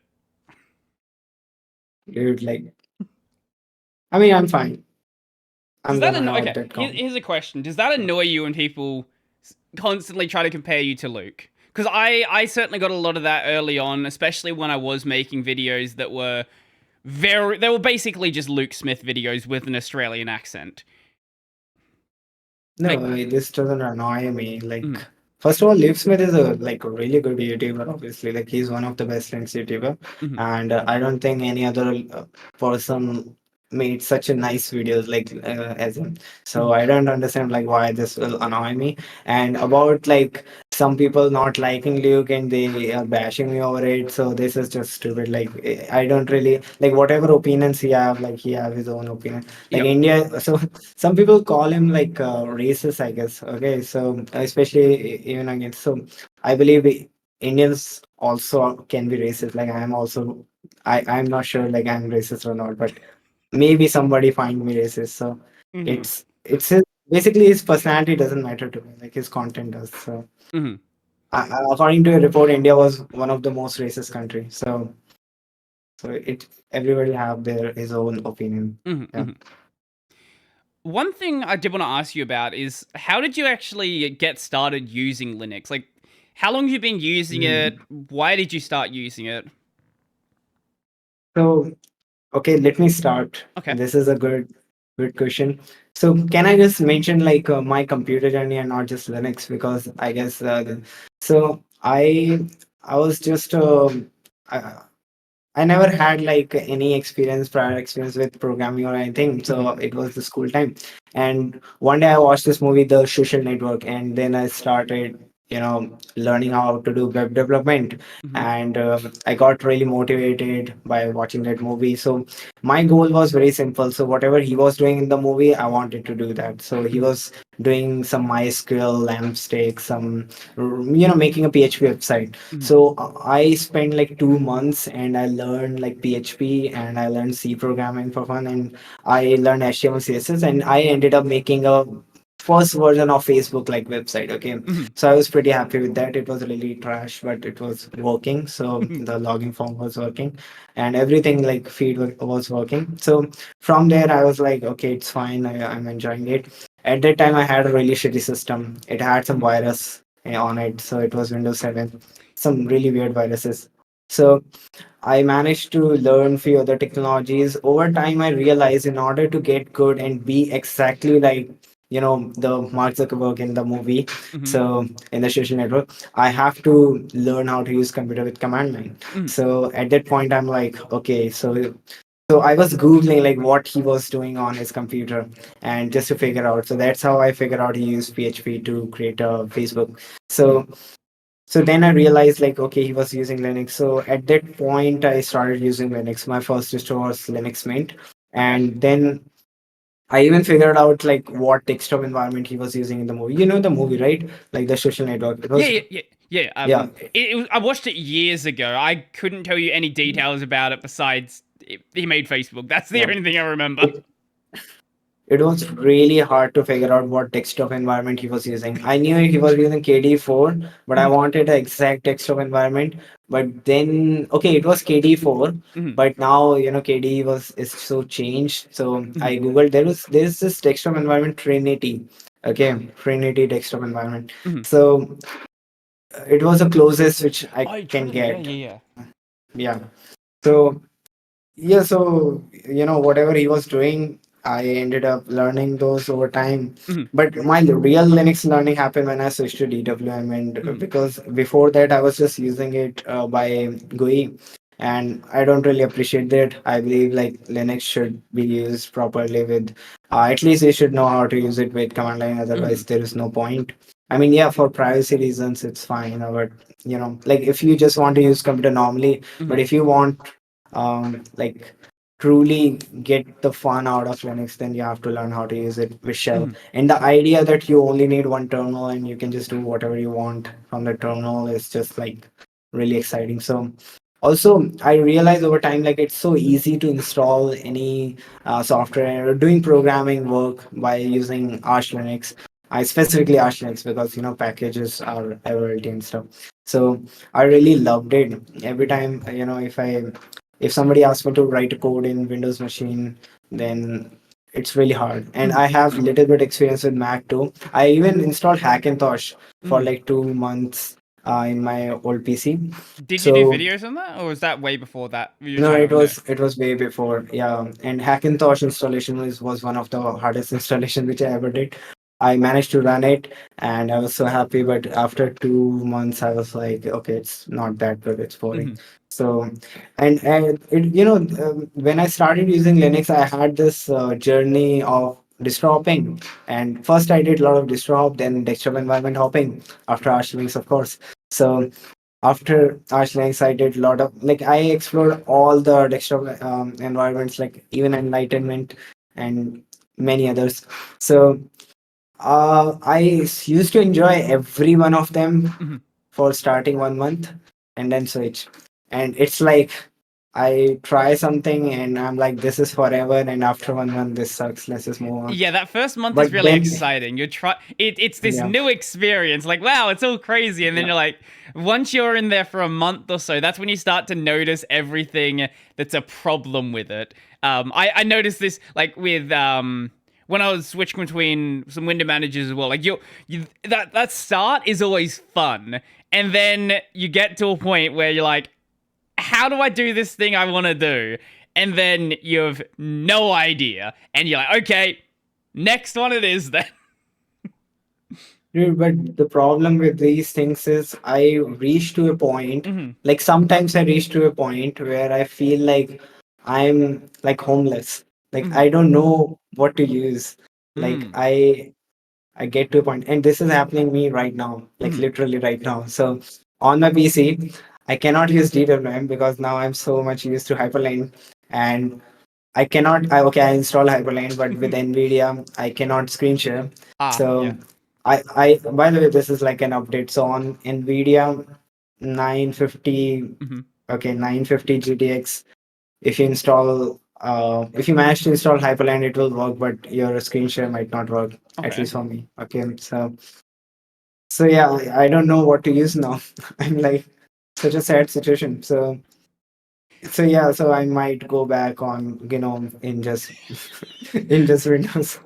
Dude, like, I mean, I'm fine. Does that annoy? Okay, here's a question: does that annoy you when people constantly try to compare you to Luke? Because I certainly got a lot of that early on, especially when I was making videos that were they were basically just Luke Smith videos with an Australian accent. No, this doesn't annoy me. Like, first of all, Luke Smith is a really good YouTuber. Obviously, like he's one of the best YouTuber, and I don't think any other person made such a nice videos as him. So I don't understand like why this will annoy me. And about like some people not liking Luke and they are bashing me over it. So this is just stupid. Like I don't really like whatever opinions he have. Like he have his own opinion. Like India. So some people call him like racist, I guess. Okay, so especially even against. So I believe Indians also can be racist. Like I'm also. I'm not sure like I'm racist or not, but maybe somebody find me racist. So it's basically his personality doesn't matter to me. Like his content does. So according to a report, India was one of the most racist countries. So everybody have his own opinion. One thing I did want to ask you about is how did you actually get started using Linux? Like, how long have you been using it? Why did you start using it? So, okay, let me start. Okay. This is a good question. So, can I just mention like my computer journey and not just Linux? Because I guess so. I was just I never had like any prior experience with programming or anything. So it was the school time. And one day I watched this movie, The Social Network, and then I started learning how to do web development. Mhm. And I got really motivated by watching that movie. So my goal was very simple. So whatever he was doing in the movie, I wanted to do that. So he Mhm. was doing some MySQL, LAMP some, making a PHP website. Mhm. So I spent like 2 months and I learned like PHP and I learned C programming for fun, and I learned HTML, CSS, and I ended up making a first version of Facebook like website. Okay. Mhm. So I was pretty happy with that. It was really trash, but it was working. So Mhm. the login form was working and everything like feed was working. So from there, I was like, okay, it's fine. I'm enjoying it. At that time, I had a really shitty system. It had some Mhm. virus on it. So it was Windows 7, some really weird viruses. So I managed to learn few other technologies. Over time, I realized in order to get good and be exactly like, the Mark Zuckerberg in the movie, Mhm. so in the social network, I have to learn how to use computer with command line. Mhm. So at that point, I'm like, okay, so I was Googling like what he was doing on his computer and just to figure out. So that's how I figured out he used PHP to create a Facebook. Mhm. So then I realized like, okay, he was using Linux. So at that point, I started using Linux. My first distro was Linux Mint. Okay. And then I even figured out like what desktop environment he was using in the movie. You know the movie, right? Like the social network. It Yeah, was, yeah, yeah, yeah. yeah, I watched it years ago. I couldn't tell you any details about it besides he made Facebook. That's the yeah. only thing I remember. It, it was really hard to figure out what desktop environment he was using. I knew he was using KD4, but I Mhm. wanted the exact desktop environment. But then, okay, it was KD4, Mhm. but now KDE was is so changed. So Mhm. I googled there's this desktop environment Trinity. Okay, Trinity desktop environment. Mhm. So it was the closest which I Oh, can Trinity. Yeah, get. yeah, Yeah. So yeah, so whatever he was doing, I ended up learning those over time. yeah. Mhm. But my real Linux learning happened when I switched to DWM, and Mhm. because before that I was just using it by GUI, and I don't really appreciate that. I believe like Linux should be used properly with, at least you should know how to use it with command line. Mhm. Otherwise, there is no point. I mean, yeah, for privacy reasons, it's fine. But like if you just want to use computer normally, but Mhm. if you want like truly get the fun out of Linux, then you have to learn how to use it with shell. Mhm. And the idea that you only need one terminal and you can just do whatever you want from the terminal is just like really exciting. So also I realize over time like it's so easy to install any software or doing programming work by using Arch Linux. I specifically Arch Linux because packages are availability and stuff. So I really loved it. Every time if somebody asks me to write a code in Windows machine, then it's really hard. And Mhm. I have little bit experience with Mac too. I even installed Hackintosh for Mhm. like 2 months in my old PC. Did you do So videos on that, or was that way before that? You just no, kind it of know. was it was way before. Yeah, and Hackintosh installation was one of the hardest installation which I ever did. I managed to run it, and I was so happy. But after 2 months, I was like, okay, it's not that good. It's boring. Mhm. So, and it, when I started using Linux, I had this journey of distro hopping. And first, I did a lot of distro hop, then desktop environment hopping after Arch Linux, of course. So after Arch Linux, I did a lot of like I explored all the desktop environments, like even Enlightenment and many others. So used to enjoy every one of them Mhm. for starting 1 month and then switch. And it's like I try something and I'm like, this is forever. And after 1 month, this sucks. Let's just move on. Yeah, that first month is But really then, exciting. It's this yeah, new experience. Like, wow, it's all crazy. And then yeah. you're like, once you're in there for a month or so, that's when you start to notice everything that's a problem with it. I noticed this like with when I was switching between some window managers as well. Like you that start is always fun, and then you get to a point where you're like, how do I do this thing I want to do? And then you have no idea, and you're like, okay, next one it is then. Dude, but the problem with these things is I reach to a point, Hmm. like sometimes I reach to a point where I feel like I'm like homeless. Like Hmm. I don't know what to use. Like Mm. I get to a point, and this is happening me right now, like Mhm. literally right now. So on my PC, I cannot use DWM because now I'm so much used to Hyperlane, and I cannot. Okay, I install Hyperlane, but with NVIDIA, I cannot screen share. Ah, yeah. So by the way, this is like an update. So on NVIDIA 950, Hmm. okay, 950 GTX, if you manage to install Hyperland, it will work, but your screen share might not work, at Okay. least for me. Okay, so yeah, I don't know what to use now. I'm like such a sad situation. So yeah, so I might go back on in just in just Windows.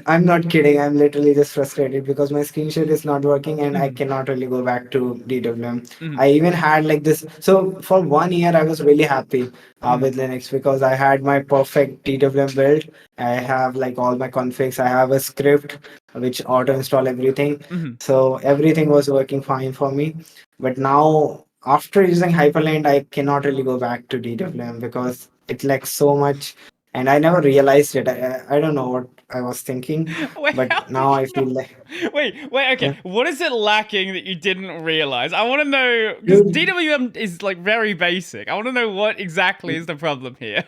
I'm not kidding. I'm literally just frustrated because my screen share is not working and I Hmm. cannot really go back to DWM. Hmm. I even had like this. So for 1 year, I was really happy Hmm. with Linux because I had my perfect DWM build. I have like all my configs. I have a script which auto install everything. Hmm. So everything was working fine for me. But now, after using Hyperland, I cannot really go back to DWM because it lacks so much and I never realized it. I don't know what I was thinking, Wait, how but did now you I know? feel like Wait, okay. yeah. What is it lacking that you didn't realize? I want to know because Dude, DWM is like very basic. I want to know what exactly is the problem here.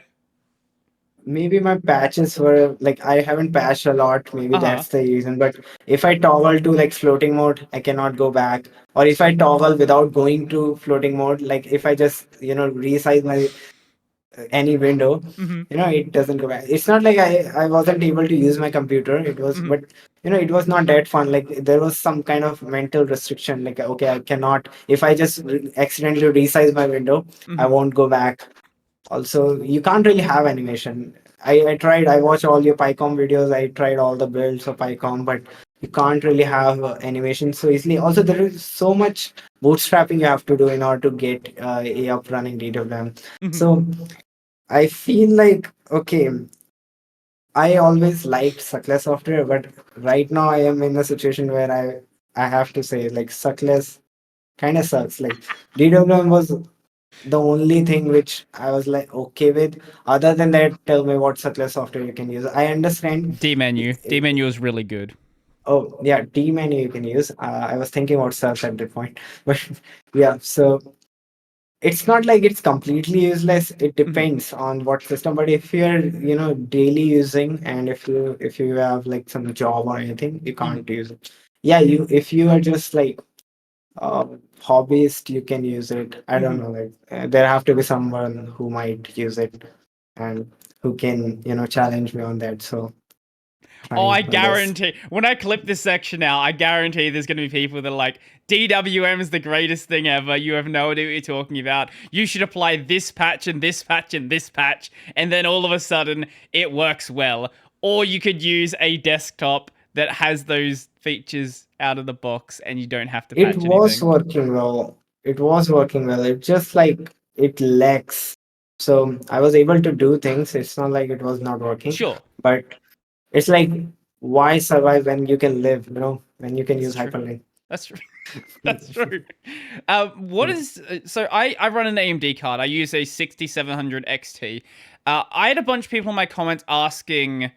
maybe my patches were like I haven't patched a lot. Maybe Uh huh. that's the reason. But if I toggle to like floating mode, I cannot go back. Or if I toggle without going to floating mode, like if I just resize my any window, Hmm. it doesn't go back. It's not like I wasn't able to use my computer. It was, Hmm. but it was not that fun. Like there was some kind of mental restriction. Like okay, I cannot. If I just accidentally resize my window, I Hmm. won't go back. Also, you can't really have animation. I tried. I watched all your PyCom videos. I tried all the builds of PyCom, but you can't really have animation so easily. Also, there is so much bootstrapping you have to do in order to get a up running DWM. Hmm. So I feel like okay, I always liked suckless software, but right now I am in a situation where I have to say like suckless kind of sucks. Like DWM was the only thing which I was like okay with. Other than that, tell me what suckless software you can use. I understand. D menu. D menu is really good. Oh yeah, D menu you can use. I was thinking about search at that point, but yeah. So it's not like it's completely useless. It Hmm. depends on what system, but if you're daily using, and if you have like some job or anything, you Hmm. can't use it. Yeah, you if you are just like uh, hobbyist, you can use it. I don't Hmm. know, like there have to be someone who might use it and who can challenge me on that. So Oh, I trying my best. guarantee when I clip this section out, I guarantee there's going to be people that are like, DWM is the greatest thing ever. You have no idea what you're talking about. You should apply this patch and this patch and this patch. And then all of a sudden, it works well. Or you could use a desktop that has those features out of the box and you don't have to It patch was anything. working well. It was working well. It just like it lacks. So I was able to do things. It's not like it was not working, Sure, but it's like why survive when you can live, when you can that's use true. Hyperlink. That's true. That's true. What is so? I run an AMD card. I use a 6700 XT. I had a bunch of people in my comments asking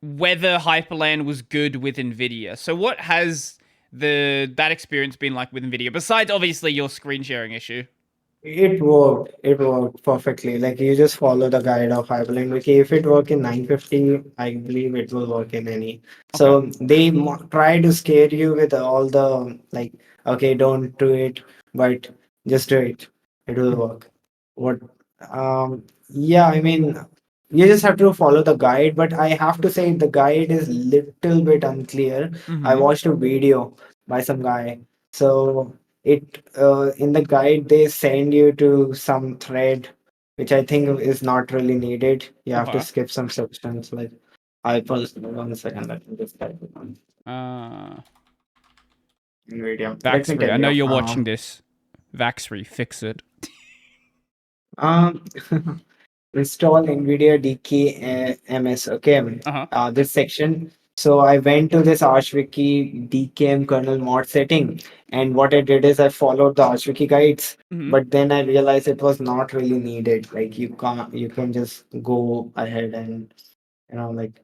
whether Hyperland was good with Nvidia. So what has that experience been like with Nvidia besides obviously your screen sharing issue? It worked. It worked perfectly. Like you just follow the guide of Hyperlink. Okay, if it worked in 950, I believe it will work in any. Okay. So they try to scare you with all the like, okay, don't do it, but just do it. It will Mm-hmm. work. What? Yeah, I mean, you just have to follow the guide. But I have to say the guide is little bit unclear. I Mm-hmm. watched a video by some guy. So it in the guide they send you to some thread which I think is not really needed. You have to Okay. skip some sections like I personally 1 second let me just type it on Uh, NVIDIA. Let me Vaxry. tell I know you. you're watching this. Vaxry, fix it. Um install NVIDIA DKMS. Okay, Uh huh. this section. So I went to this ArchWiki DKM kernel mod setting, and what I did is I followed the ArchWiki guides. Mm-hmm. But then I realized it was not really needed. Like you can just go ahead and like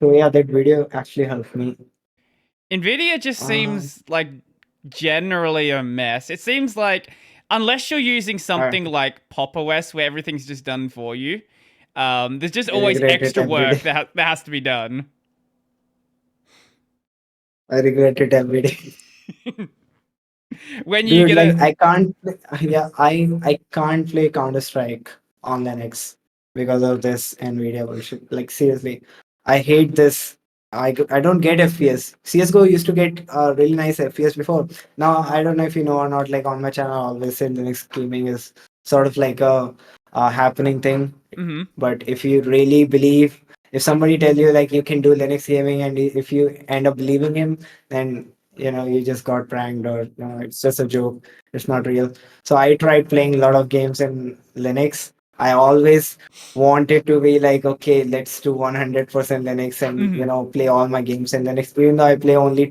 So yeah, that video actually helped me. Nvidia just Uh, seems like generally a mess. It seems like unless you're using I, something like Pop! OS where everything's just done for you, there's just I always regret it extra every work day. that has to be done. I regret it every day. When you Dude, get like a I can't yeah, I can't play Counter Strike on Linux because of this Nvidia bullshit. Like seriously, I hate this. I don't get FPS. CS:GO used to get really nice FPS before. Now I don't know if you know or not. Like on my channel, I always say Linux gaming is sort of like a happening thing. Mhm. But if you really believe, if somebody tell you like you can do Linux gaming, and if you end up believing him, then you just got pranked, or it's just a joke. It's not real. So I tried playing a lot of games in Linux. I always wanted to be like, okay, let's do 100% Linux, and Mhm. play all my games in Linux. Even though I play only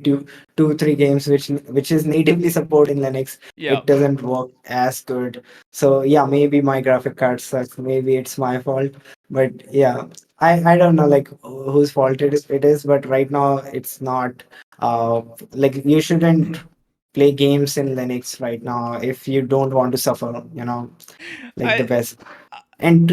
three games which is natively support in Linux, Yeah. it doesn't work as good. So yeah, maybe my graphic card sucks. Maybe it's my fault. But yeah, I don't know like whose fault it is. But right now it's not. Like you shouldn't play games in Linux right now if you don't want to suffer. Like the I best. And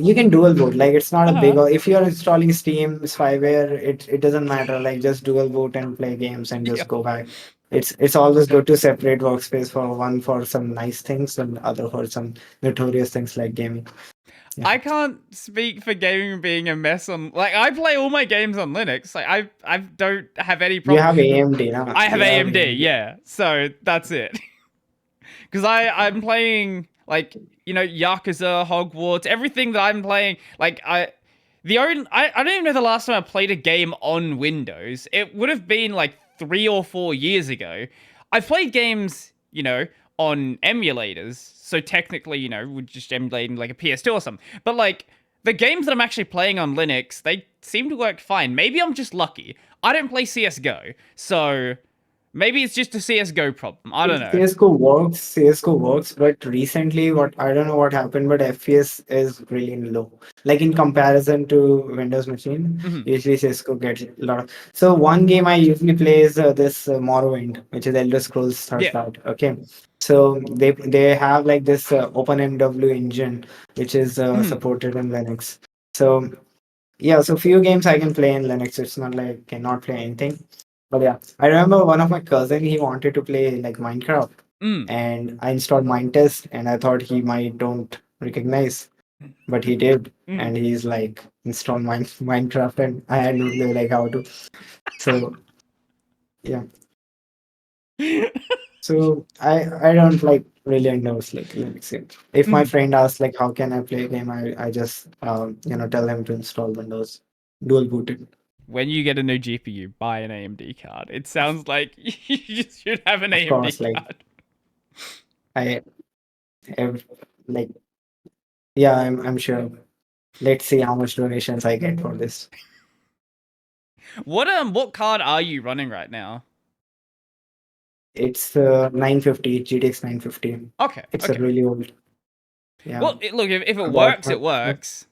you can dual boot. Like it's not a big. uh If you are installing Steam spyware, it doesn't matter. Like just dual boot and play games and yeah. just go back. It's always good to separate workspace, for one for some nice things and other for some notorious things like gaming. Yeah, I can't speak for gaming being a mess on like I play all my games on Linux. Like I don't have any you problem. have AMD, nah? I have You have AMD, AMD. yeah. So that's it. Because I'm playing like Yakuza, Hogwarts, everything that I'm playing. Like I don't even know the last time I played a game on Windows. It would have been like 3 or 4 years ago. I've played games on emulators, so technically we're just emulating like a PS2 or something. But like the games that I'm actually playing on Linux, they seem to work fine. Maybe I'm just lucky. I don't play CS:GO, so maybe it's just a CS:GO problem. I don't know. CS:GO works, but recently, what I don't know what happened, but FPS is really low. Like in comparison to Windows machine, Mhm. usually CS:GO gets a lot of. So one game I usually play is this Morrowind, which is Elder Scrolls Yeah. Third. Okay, so they have like this OpenMW engine, which is Mhm. supported in Linux. So yeah, so few games I can play in Linux. It's not like I cannot play anything. But yeah, I remember one of my cousin, he wanted to play like Minecraft, Mm. and I installed Minetest, and I thought he might don't recognize, but he did, Mm. and he's like install Minecraft, and I had no clue like how to. So yeah, so I don't like really endorse like Linux. If my Mhm. friend asks like how can I play a game, I just tell him to install Windows, dual booted. When you get a new GPU, buy an AMD card. It sounds like you just should have an Of AMD course, like card. I have like yeah, I'm sure. Let's see how much donations I get for this. What card are you running right now? It's 950 GTX 950. Okay, It's a okay. really old. Yeah, Well, look, if I it bought. works, it works.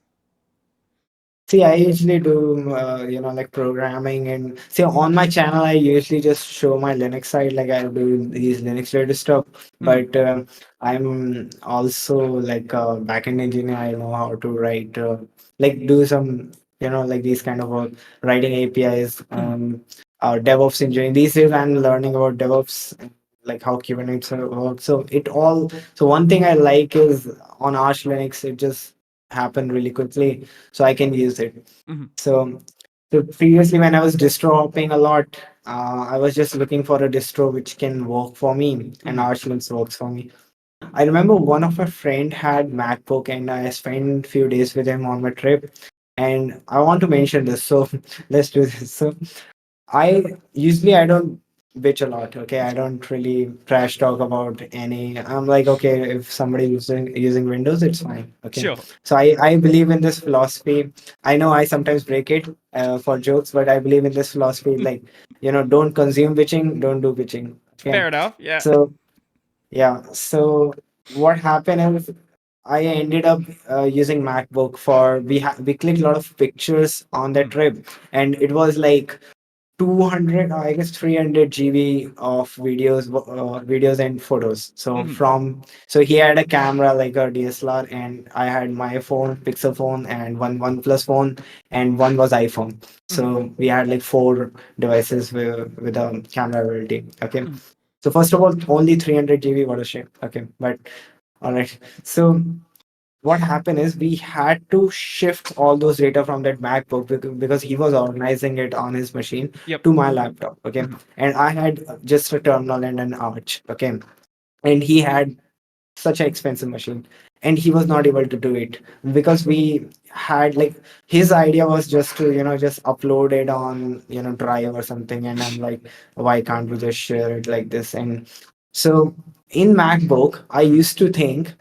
See, I usually do, like programming, and see on my channel, I usually just show my Linux side, like I do these Linux related stuff. Mm. But I'm also like a backend engineer. I know how to write, like do some, like these kind of work, writing APIs, Mm. DevOps engineering. These days, I'm learning about DevOps, like how Kubernetes works. So one thing I like is on Arch Linux, it just happened really quickly so I can use it. Mhm. So, so previously, when I was distro hopping a lot, I was just looking for a distro which can work for me, and Mhm. Arch Linux works for me. I remember one of my friend had MacBook, and I spent few days with him on my trip. And I want to mention this, so let's do this. So I don't bitch a lot. Okay, I don't really trash talk about any. I'm like, okay, if somebody using Windows, it's fine. Okay, Sure. so I believe in this philosophy. I know I sometimes break it for jokes, but I believe in this philosophy. Like, don't consume bitching, don't do bitching. Okay, Fair enough. Yeah. so yeah, so what happened is I ended up using MacBook for we clicked a lot of pictures on that Mhm. trip, and it was like 200, I guess 300 GB of videos and photos. So Mhm. so he had a camera like a DSLR, and I had my phone, Pixel phone, and one OnePlus phone, and one was iPhone. Mhm. So we had like four devices with a camera ability. Okay. Mhm. So first of all, only 300 GB, what a shame. Okay, but all right. So what happened is we had to shift all those data from that MacBook because he was organizing it on his machine Yep. to my laptop. Okay. Mhm. And I had just a terminal and an Arch. Okay. And he had such an expensive machine, and he was not able to do it because we had like his idea was just to just upload it on Drive or something, and I'm like, why can't we just share it like this? And so in MacBook I Mhm. used to think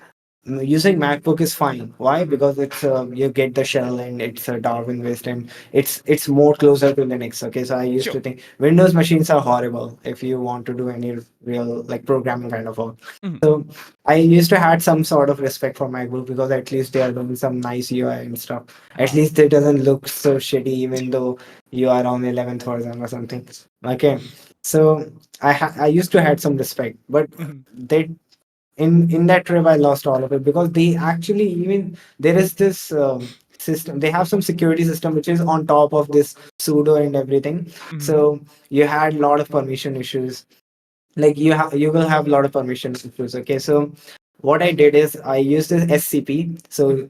using MacBook is fine. Why? Because it's you get the shell, and it's a Darwin based, and it's more closer to Linux. Okay, so I used Sure. to think Windows machines are horrible if you want to do any real like programming kind of work. Mhm. So I used to had some sort of respect for MacBook because at least they are doing some nice UI and stuff. At Ah. least it doesn't look so shitty, even though you are on 11th version or something. Okay, so I used to had some respect, but Mhm. they in that trip I lost all of it because they actually even there is this system, they have some security system which is on top of this sudo and everything. Mhm. So you had a lot of permission issues, like you will have a lot of permission issues. Okay, so what I did is I used this SCP. Mhm. So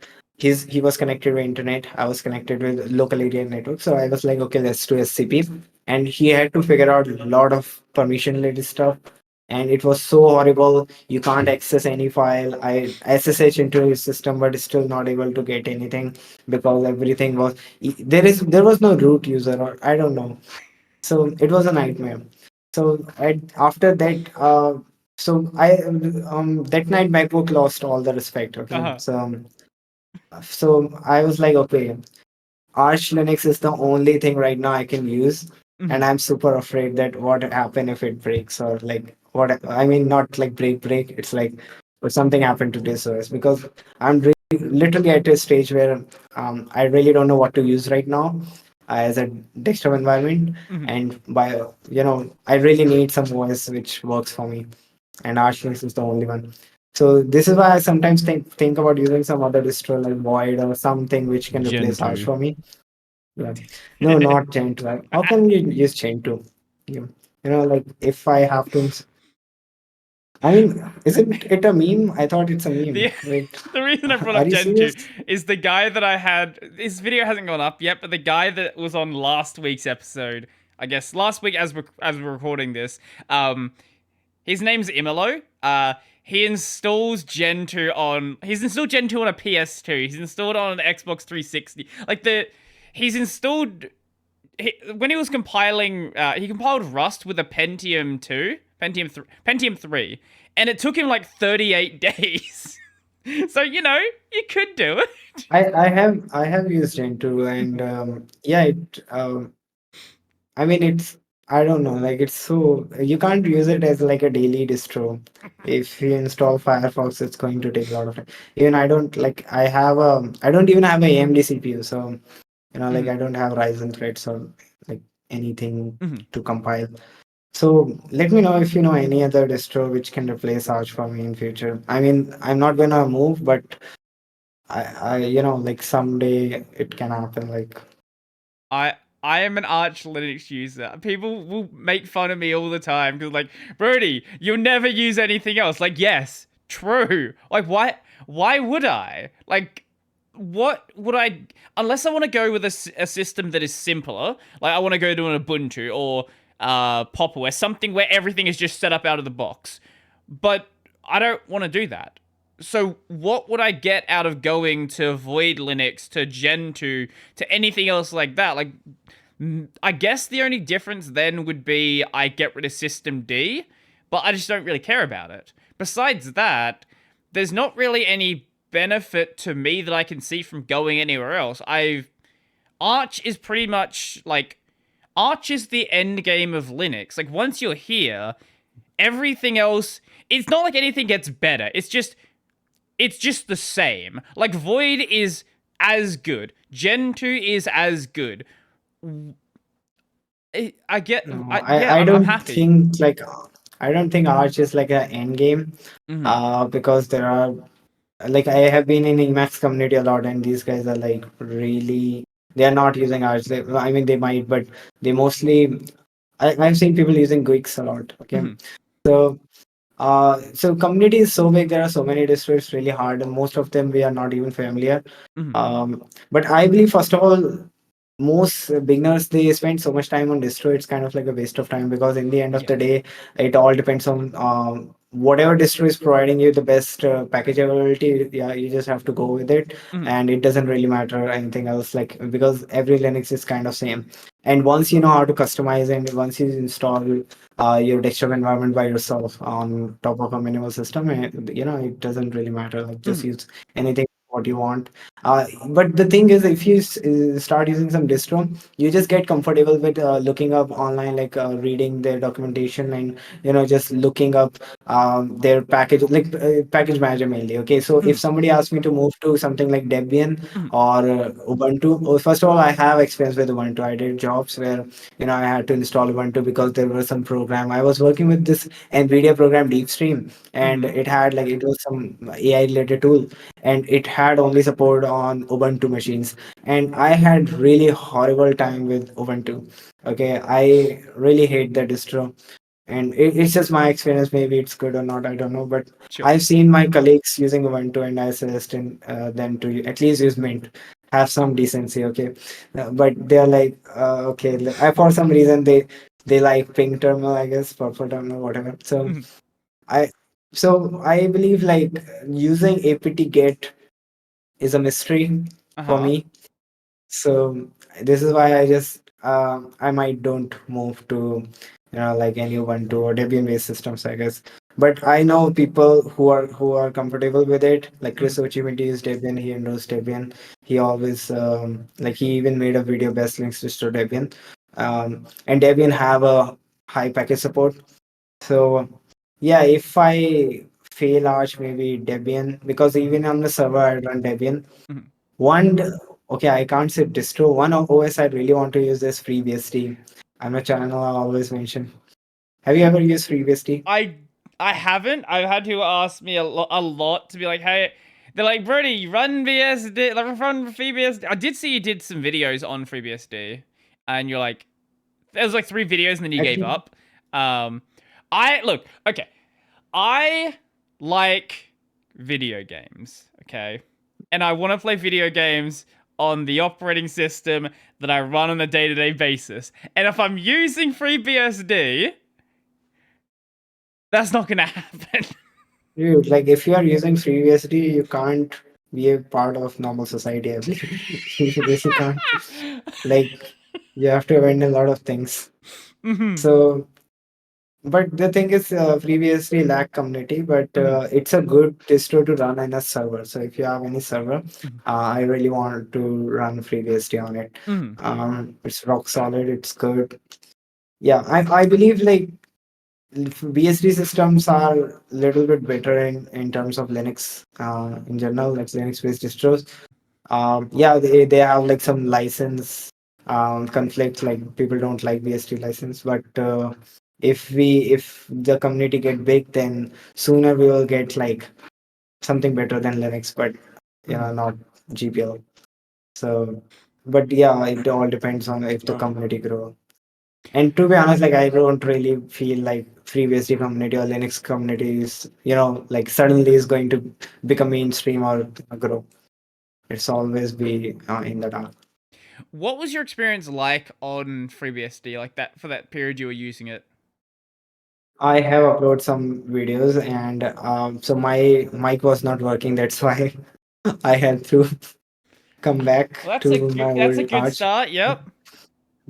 he was connected to internet, I was connected with local area network, so I was like, okay, let's do SCP. And he had to figure out a lot of permission related stuff, and it was so horrible. You can't access any file. I SSH into his system but still not able to get anything because everything was there was no root user, or I don't know. So it was a nightmare. So after that, so I that night MacBook lost all the respect. Okay, Uh-huh. so I was like, okay, Arch Linux is the only thing right now I can use, and Mhm. I'm super afraid that what happen if it breaks, or like what I mean, not like break. It's like if something happened to this OS, because I'm literally at a stage where I really don't know what to use right now as a desktop environment, Mhm. and by I really need some OS which works for me, and Arch Linux is the only one. So this is why I sometimes think about using some other distro like Void or something which can replace Arch Gentoo. for me. Yeah. No, not Chain 2. How can you use Chain 2? Like if I have to. I mean, isn't it a meme? I thought it's a meme. the Wait, the reason I brought are up you Gentoo serious? is the guy that I had. His video hasn't gone up yet, but the guy that was on last week's episode, I guess last week as we're recording this, um, his name's Imelo. He installs Gentoo on. He's installed Gentoo on a PS2. He's installed on an Xbox 360. He's installed. When he was compiling, he compiled Rust with a Pentium 3, and it took him like 38 days. So you could do it. I have used Chain 2, and yeah, I mean, I don't know, like it's so, you can't use it as like a daily distro. If you install Firefox, it's going to take a lot of time. Even I don't like, I don't even have a AMD CPU. So, like Mhm. I don't have Ryzen threads or like anything Mhm. to compile. So let me know if you know any other distro which can replace Arch for me in future. I mean, I'm not gonna move, but like someday it can happen. Like, I am an Arch Linux user. People will make fun of me all the time because like, Brody, you'll never use anything else. Like, yes, true. Like, why would I? Like, what would I? Unless I want to go with a system that is simpler. Like, I want to go to an Ubuntu or Pop! OS, something where everything is just set up out of the box. But I don't want to do that. So what would I get out of going to Void Linux, to Gentoo, to anything else like that? Like, I guess the only difference then would be I get rid of System D, but I just don't really care about it. Besides that, there's not really any benefit to me that I can see from going anywhere else. Arch is pretty much like Arch is the end game of Linux. Like once you're here, everything else, it's not like anything gets better. It's just it's just the same. Like Void is as good. Gen 2 is as good. I get No, yeah, I I'm don't happy. think like I don't think Arch is like an end game, Mhm. because there are like I have been in Emacs community a lot, and these guys are like really they are not using Arch. I mean, they might, but they mostly I've seen people using Gwix a lot. Okay, Mhm. so so community is so big. There are so many distros. It's really hard, and most of them we are not even familiar. Mhm. But I believe first of all, most beginners they spend so much time on distro. It's kind of like a waste of time because in the end of Yeah. the day, it all depends on whatever distro is providing you the best package availability. Yeah, you just have to go with it, Mhm. and it doesn't really matter anything else. Like because every Linux is kind of same. And once you know how to customize and once you install your desktop environment by yourself on top of a minimal system, and it doesn't really matter. Like just Mhm. use anything what you want. But the thing is, if you start using some distro, you just get comfortable with looking up online, like reading their documentation and just looking up their package, like package manager mainly. Okay, so if Mhm. somebody asks me to move to something like Debian Mhm. or Ubuntu, well, first of all, I have experience with Ubuntu. I did jobs where I had to install Ubuntu because there was some program. I was working with this NVIDIA program DeepStream, and Mhm. it was some AI related tool, and it had only support on Ubuntu machines. And I had really horrible time with Ubuntu. Okay, I really hate the distro, and it's just my experience. Maybe it's good or not, I don't know. But Sure. I've seen my colleagues using Ubuntu, and I suggest them to at least use Mint. Have some decency, okay? But they're like, okay, for some reason they like pink terminal, I guess, purple terminal, whatever. Mhm. I I believe like using apt get is a mystery for Uh-huh. me. So this is why I might don't move to like any Ubuntu or Debian based systems, I guess. But I know people who are comfortable with it. Like Chris Mhm. Ochimiti is Debian. He knows Debian. He always like he even made a video best links to Debian. And Debian have a high package support. So yeah, if I fail Arch, maybe Debian, because even on the server I run Debian. Mhm. One, okay, I can't say distro. One OS I really want to use is FreeBSD. I'm a channel I always mention. Have you ever used FreeBSD? I I haven't. I've had people ask me a lot to be like, hey, they're like, Brody, run BSD, like run FreeBSD. I did see you did some videos on FreeBSD, and you're like, there was like 3 videos, and then you gave Actually, up. Um, I look okay. I like video games, okay, and I want to play video games on the operating system that I run on a day-to-day basis. And if I'm using FreeBSD, that's not gonna happen. dude, like if you are using FreeBSD, you can't be a part of normal society, I believe. You basically can't. Like, you have to abandon a lot of things. Mhm. So, but the thing is, FreeBSD lack community, but Mhm. it's a good distro to run in a server. So if you have any server, Mhm. I really want to run FreeBSD on it. Mhm. It's rock solid. It's good. Yeah, I believe like BSD systems are a little bit better in terms of Linux in general, like Linux based distros. Yeah, they have like some license conflicts, like people don't like BSD license, but if the community get big, then sooner we will get like something better than Linux, but Mhm. not GPL. So, but yeah, it all depends on if the community grow. And to be honest, like I don't really feel like FreeBSD community or Linux community is, like suddenly is going to become mainstream or grow. It's always be in the dark. What was your experience like on FreeBSD, like that for that period you were using it? I have uploaded some videos, and so my mic was not working. That's why I had to come back Well, that's a to good my that's a old good arch. start. Yep.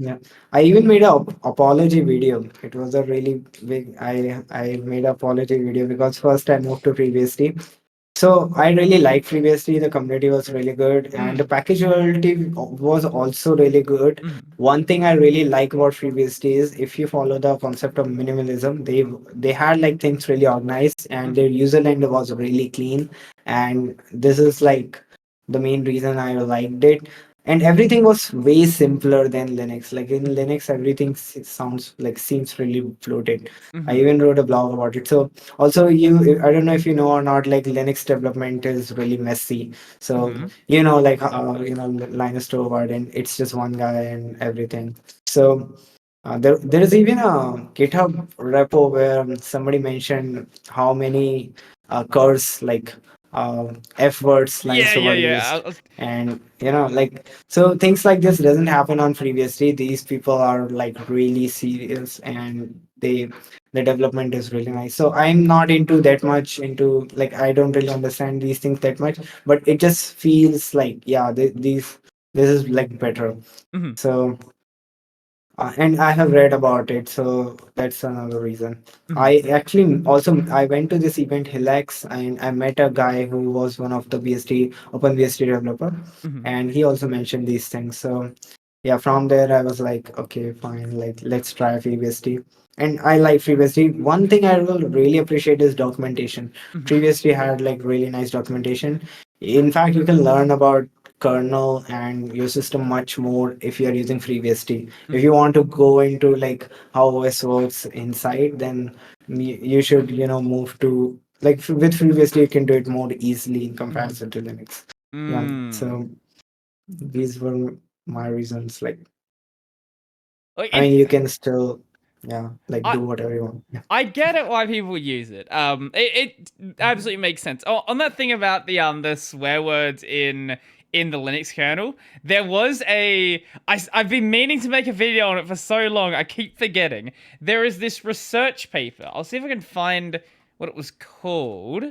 Yeah, I even made a apology video. It was a really big. I made a apology video because first I moved to FreeBSD. So I really like FreeBSD. The community was really good, and the Mm. packagability was also really good. Mm. One thing I really like about FreeBSD is if you follow the concept of minimalism, they had like things really organized, and their Mm. user land was really clean. And this is like the main reason I liked it. And everything was way simpler than Linux. Like in Mm. Linux, everything sounds like seems really bloated. I Mm. even wrote a blog about it. So also, I don't know if you know or not, like Linux development is really messy. So, Mm. like, Linus Torvald, and it's just one guy and everything. So, there is even a GitHub repo where somebody mentioned how many curse, like, F words Linus Yeah, yeah, Torvald yeah. used. And, like, so things like this doesn't happen on FreeBSD. These people are like really serious, and the development is really nice. So I'm not into that much into, like, I don't really understand these things that much, but it just feels like, yeah, this is like better. Mm. So and I have read about it, so that's another reason. Mm. I actually also I went to this event Hilex, and I met a guy who was one of the BSD OpenBSD developer, Mm. and he also mentioned these things. So yeah, from there I was like, okay, fine, like let's try FreeBSD. And I like FreeBSD. One thing I will really appreciate is documentation. Mm. FreeBSD had like really nice documentation. In fact, you can learn about kernel and your system much more if you're using FreeBSD. If Mm. you want to go into like how OS works inside, then you should, move to like with FreeBSD, you can do it more easily in Mm. comparison to Linux. Yeah. Mm. So these were my reasons. Like, Like I mean, it, you can still, yeah, like I do whatever you want. Yeah. I get it why people use it. It absolutely makes sense. Oh, on that thing about the swear words in the Linux kernel, there was I've been meaning to make a video on it for so long. I keep forgetting. There is this research paper. I'll see if I can find what it was called.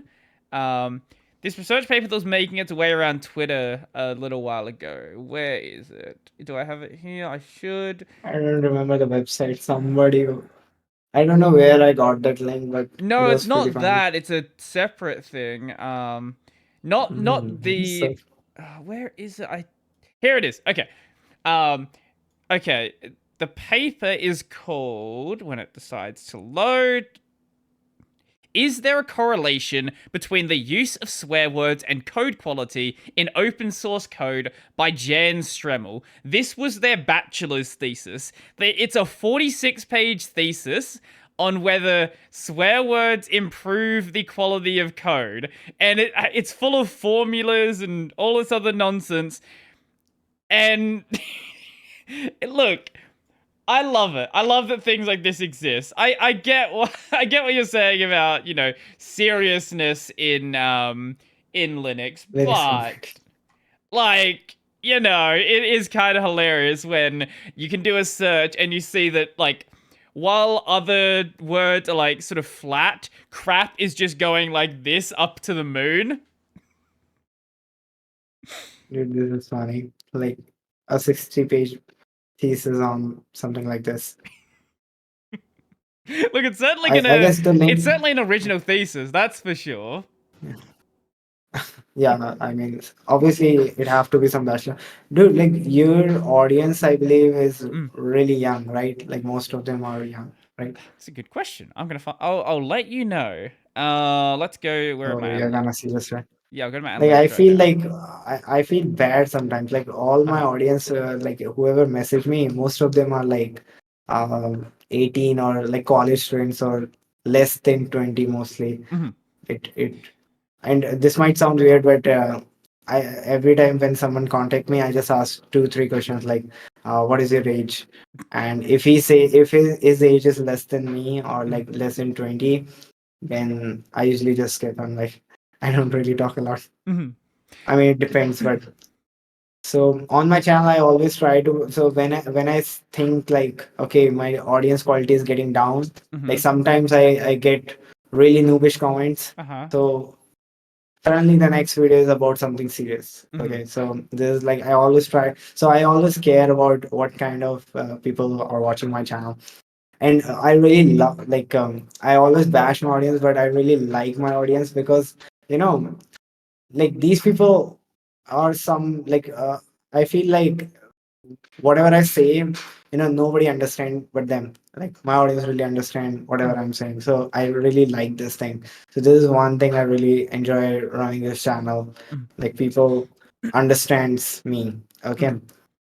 Um, this research paper that was making its way around Twitter a little while ago. Where is it? Do I have it here? I should. I don't remember the website. I don't know where I got that link, but it No, it's was pretty not funny. that. It's a separate thing. Not So, the. Where is it? I Here it is. Okay. Um. Okay. The paper is called when it decides to load. Is there a correlation between the use of swear words and code quality in open source code by Jan Stremel? This was their bachelor's thesis. It's a 46-page thesis on whether swear words improve the quality of code. And it's full of formulas and all this other nonsense. And look, I love it. I love that things like this exist. I get what I get what you're saying about, seriousness in Linux, Linux but community. like, it is kind of hilarious when you can do a search and you see that like while other words are like sort of flat, crap is just going like this up to the moon. Dude, this is funny. Like a 60-page thesis on something like this. Look, I guess the it's link. certainly an original thesis, that's for sure. Yeah, I mean, obviously it have to be some bachelor. Dude, like your audience, I believe, is Mm. really young, right? Like most of them are young, right? It's a good question. I'm gonna find. I'll let you know. Let's go. We're at Oh, my you're analytics. gonna see this, right? Yeah, I'll go to my Like I analytics right feel now. like I feel bad sometimes. Like all Uh my huh. audience, like whoever messaged me, most of them are like 18 or like college students or less than 20 mostly. Hmm. It and this might sound weird, but I every time when someone contact me, I just ask two, three questions like, what is your age? And if his age is less than me or Hmm. like less than 20, then I usually just skip on like I don't really talk a lot. Hmm. I mean, it depends, but so on my channel, I always try to. So when I think like, okay, my audience quality is getting down, like Hmm. sometimes I get really noobish comments. Uh huh. So suddenly the next video is about something serious. Hmm. Okay, so this is like I always try. So I always care about what kind of people are watching my channel, and I really love like I always bash my audience, but I really like my audience because you know like these people are some like I feel like whatever I say, nobody understand but them. Like my audience really understand whatever I'm saying. So I really like this thing. So this is one thing I really enjoy running this channel. Mhm. Like people understands me. Okay. Mhm.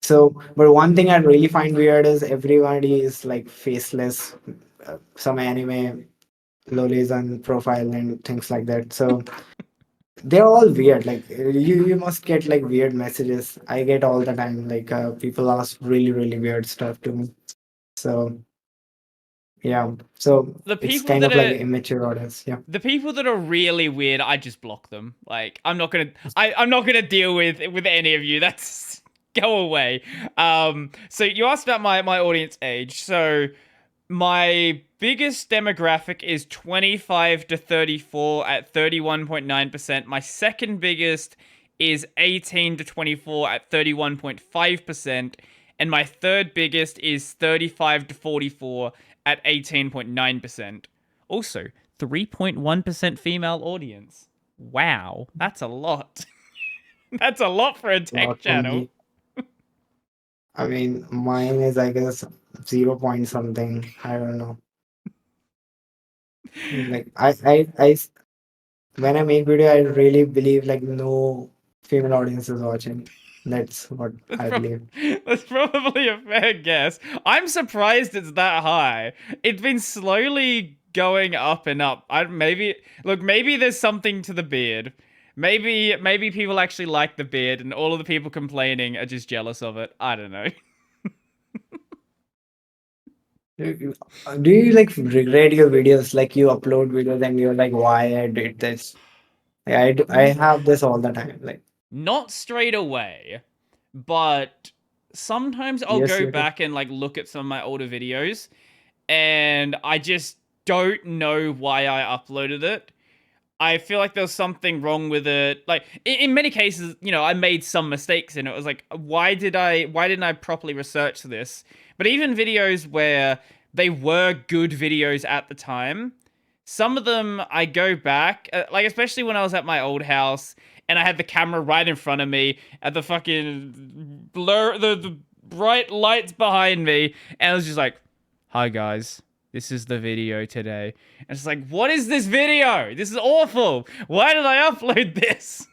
So, but one thing I really find weird is everybody is like faceless. Some anime lolis on profile and things like that. So they're all weird. Like you must get like weird messages. I get all the time. Like people ask really weird stuff to me. So yeah. So The it's people kind that of like are immature audience. Yeah. the people that are really weird, I just block them. Like I'm not gonna deal with any of you. That's go away. So you asked about my audience age. So my biggest demographic is 25 to 34 at 31.9%. My second biggest is 18 to 24 at 31.5%. And my third biggest is 35 to 44 at 18.9%. Also, 3.1% female audience. Wow, that's a lot. That's a lot for a A lot tech for channel. me. I mean, mine is I guess 0 point something. I don't know. Like when I make video, I really believe like no female audience is watching. That's what That's, I believe. that's probably a fair guess. I'm surprised it's that high. It's been slowly going up and up. Maybe there's something to the beard. Maybe people actually like the beard, and all of the people complaining are just jealous of it. I don't know. Do you like regret your videos? Like you upload videos and you're like, why I did this? Yeah, I have this all the time. Like, Not straight away, but sometimes I'll yes, go you do. back and like look at some of my older videos, and I just don't know why I uploaded it. I feel like there's something wrong with it. Like in many cases, I made some mistakes and it was like, why didn't I properly research this? But even videos where they were good videos at the time, some of them I go back, like especially when I was at my old house and I had the camera right in front of me at the fucking blur, the bright lights behind me, and I was just like, "Hi guys, this is the video today." And it's like, what is this video? This is awful. Why did I upload this?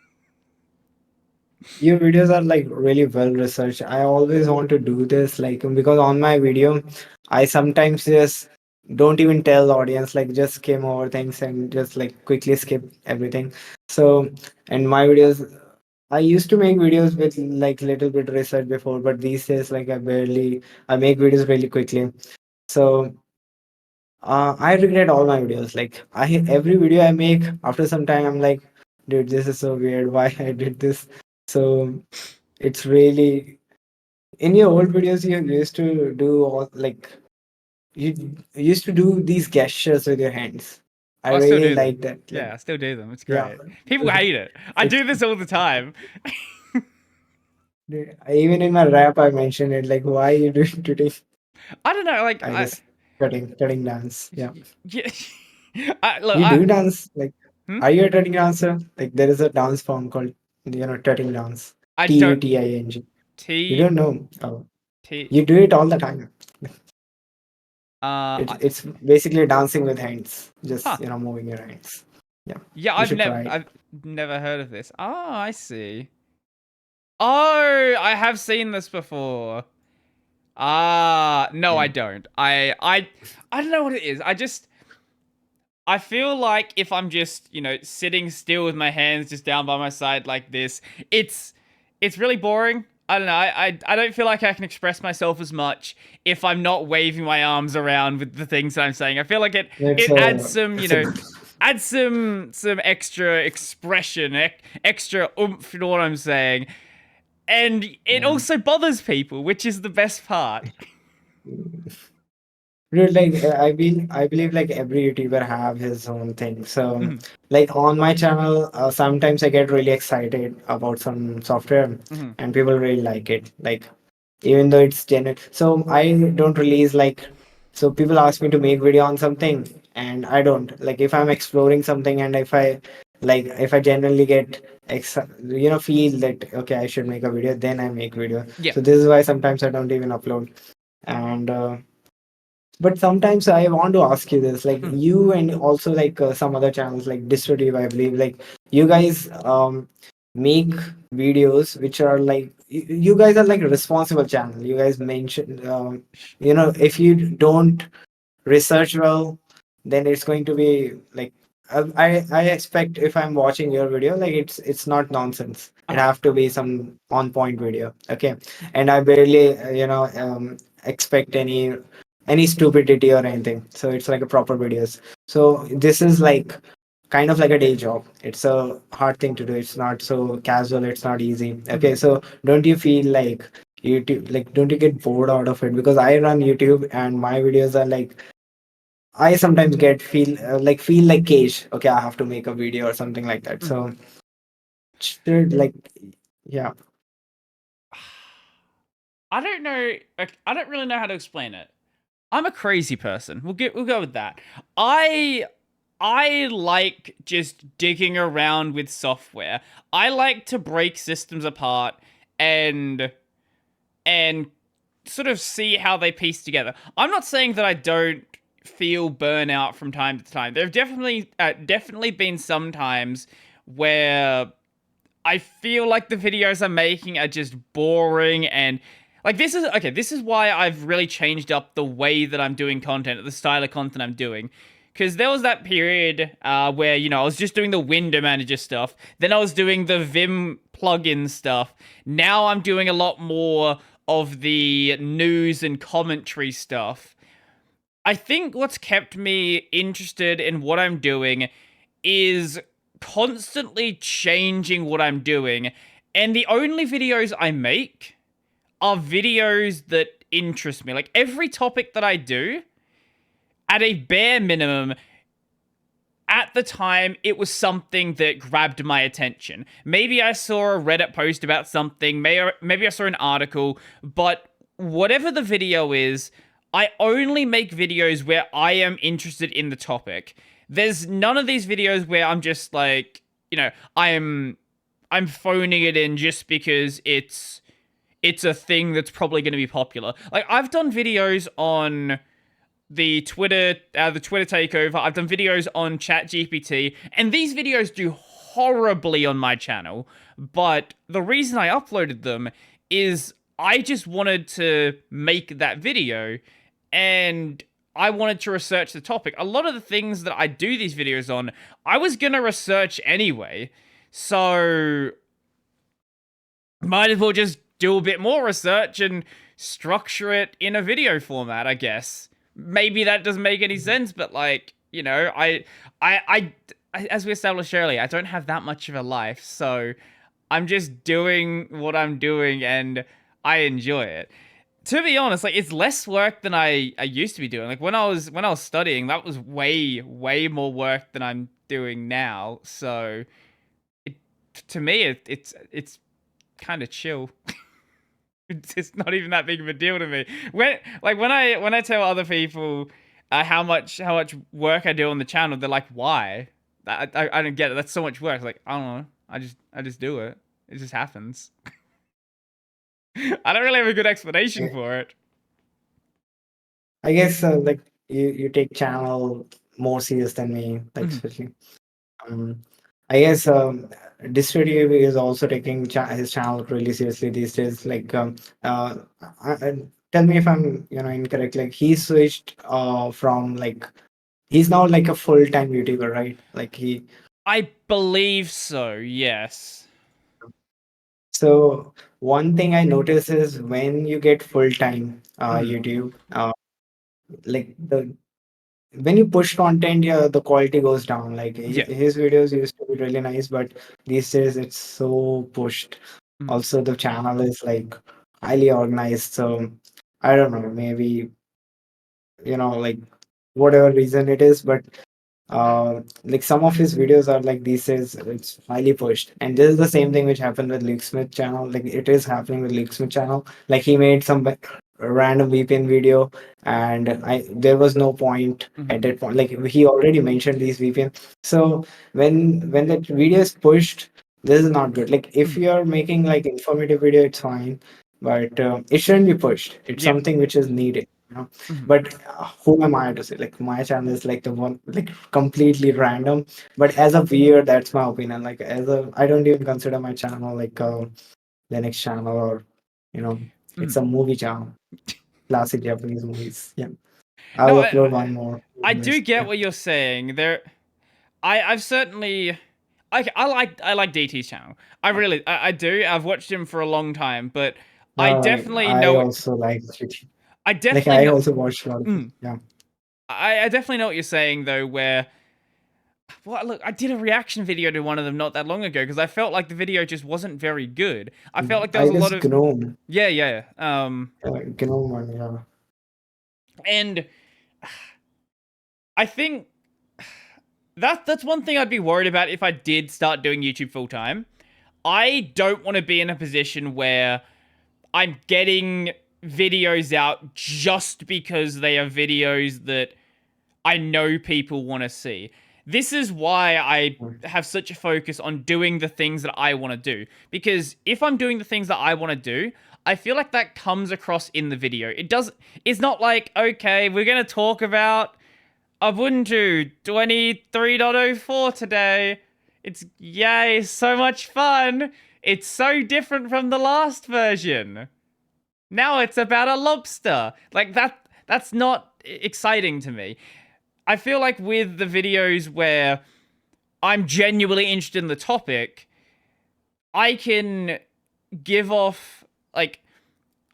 Your videos are like really well researched. I always want to do this, like because on my video, I sometimes just don't even tell the audience, like just skim over things and just like quickly skip everything. So, and my videos, I used to make videos with like little bit research before, but these days, like I make videos really quickly. So I regret all my videos. Like every video I make, after some time, I'm like, dude, this is so weird. Why I did this? So it's really in your old videos you used to do all like you used to do these gestures with your hands. I Oh, I still really do them. like that. Like Yeah, I still do them. It's yeah, great. People hate it. I it's do this all the time. even in my rap I mentioned it. Like why you doing today? I don't know. Like I I, guess cutting dance. Yeah, yeah. Look, you do dance. Like hmm? are you a tutting dancer? Like there is a dance form called tutting dance. I don't Tuting. You T don't know? Oh, T. you do it all the time. Uh, I, It's basically dancing with hands, huh. just moving your hands. Yeah, Yeah, you should try it. I've never heard of this. Oh, I see. Oh, I have seen this before. Ah, no, I Yeah. don't. I don't know what it is. I feel like if I'm just, sitting still with my hands just down by my side like this, it's really boring. I don't know. I don't feel like I can express myself as much if I'm not waving my arms around with the things that I'm saying. I feel like It's it adds a some, it's a adds some extra expression, extra oomph to what I'm saying. And it yeah. also bothers people, which is the best part. Dude, like I believe like every YouTuber have his own thing. So Mhm, like on my channel, sometimes I get really excited about some software, mhm. and people really like it. Like even though it's genuine. So I don't release like so people ask me to make video on something and I don't. Like if I'm exploring something and if I Like if I genuinely get feel that okay, I should make a video, then I make video. Yeah. So this is why sometimes I don't even upload. And but sometimes I want to ask you this, like Mm. you and also like some other channels like Distributive, I believe, like you guys make videos which are like you guys are like a responsible channel. You guys mention if you don't research well, then it's going to be like I expect if I'm watching your video, like it's not nonsense. It Uh-huh. have to be some on point video, okay? And I barely expect any stupidity or anything. So it's like a proper videos. So this is like kind of like a day job. It's a hard thing to do. It's not so casual. It's not easy. Mhm. Okay, so don't you feel like YouTube, like don't you get bored out of it? Because I run YouTube and my videos are like I sometimes get feel like cage. Okay, I have to make a video or something like that. Mm. So should like yeah. I don't know. Like, I don't really know how to explain it. I'm a crazy person. We'll go with that. I like just digging around with software. I like to break systems apart and and sort of see how they piece together. I'm not saying that I don't feel burnout from time to time. There have definitely been some times where I feel like the videos I'm making are just boring and like this is why I've really changed up the way that I'm doing content, the style of content I'm doing. Because there was that period where, I was just doing the window manager stuff. Then I was doing the Vim plugin stuff. Now I'm doing a lot more of the news and commentary stuff. I think what's kept me interested in what I'm doing is constantly changing what I'm doing. And the only videos I make are videos that interest me. Like every topic that I do, at a bare minimum, at the time, it was something that grabbed my attention. Maybe I saw a Reddit post about something, maybe I saw an article, but whatever the video is, I only make videos where I am interested in the topic. There's none of these videos where I'm just like, I'm phoning it in just because it's a thing that's probably going to be popular. Like I've done videos on the Twitter takeover. I've done videos on ChatGPT, and these videos do horribly on my channel. But the reason I uploaded them is I just wanted to make that video, and I wanted to research the topic. A lot of the things that I do these videos on, I was gonna research anyway, so might as well just do a bit more research and structure it in a video format, I guess. Maybe that doesn't make any sense, but like, I as we established earlier, I don't have that much of a life, so I'm just doing what I'm doing and I enjoy it. To be honest, like it's less work than I used to be doing. Like when I was studying, that was way more work than I'm doing now. So it, to me, it's kind of chill. It's not even that big of a deal to me. When I tell other people how much work I do on the channel, they're like, "Why?" I don't get it. That's so much work. Like I don't know. I just do it. It just happens. I don't really have a good explanation for it. I guess like you take channel more serious than me, like Mhm. especially. Um, I guess Distributive is also taking his channel really seriously these days. Like, tell me if I'm incorrect. Like he switched from like he's now like a full-time YouTuber, right? Like he. I believe so. Yes. So one thing I notice is when you get full-time Mhm. YouTube, like the when you push content, yeah, the quality goes down. Like Yeah. his videos used to be really nice, but these days it's so pushed. Mhm. Also, the channel is like highly organized. So I don't know, maybe like whatever reason it is, but like some of his videos are like these days it's highly pushed. And this is the same thing which happened with Luke Smith channel. Like it is happening with Luke Smith channel. Like he made some a random VPN video, and I there was no point at Mhm. that point. Like he already mentioned these VPN. So when that video is pushed, this is not good. Like if Mhm. you are making like informative video, it's fine, but it shouldn't be pushed. It's Yep. something which is needed. Mhm. But who am I to say? Like my channel is like the one like completely random. But as a viewer, that's my opinion. Like as a, I don't even consider my channel like the next channel, or you know it's Mhm. a movie channel, classic Japanese movies. Yeah, No, I'll upload one more. I do get Yeah. what you're saying. I've certainly, I like DT's channel. I do. I've watched him for a long time, but I definitely I know. also like it. I Like definitely I know. also watched a lot of it. Mm, Yeah. I definitely know what you're saying though. Where, well, look, I did a reaction video to one of them not that long ago because I felt like the video just wasn't very good. I felt like there was I a lot guess of Gnome. yeah, yeah. Gnome one. Yeah. And I think that's one thing I'd be worried about if I did start doing YouTube full time. I don't want to be in a position where I'm getting videos out just because they are videos that I know people want to see. This is why I have such a focus on doing the things that I want to do. Because if I'm doing the things that I want to do, I feel like that comes across in the video. It's not like, okay, we're going to talk about Ubuntu 23.04 today. It's yay, so much fun. It's so different from the last version. Now it's about a lobster. Like that's not exciting to me. I feel like with the videos where I'm genuinely interested in the topic, I can give off like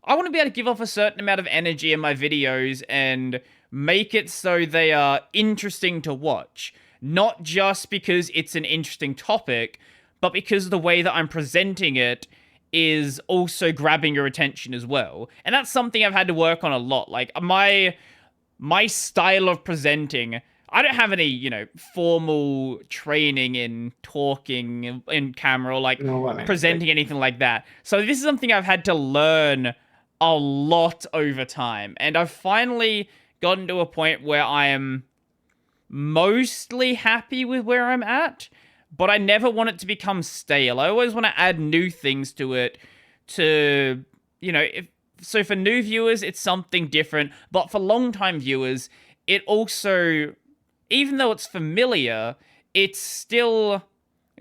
I want to be able to give off a certain amount of energy in my videos and make it so they are interesting to watch. Not just because it's an interesting topic, but because the way that I'm presenting it is also grabbing your attention as well. And that's something I've had to work on a lot. Like my style of presenting, I don't have any, formal training in talking in camera or like No one. Like presenting anything like that. So this is something I've had to learn a lot over time. And I've finally gotten to a point where I am mostly happy with where I'm at, but I never want it to become stale. I always want to add new things to it to, if so for new viewers it's something different, but for long-time viewers it also, even though it's familiar, it's still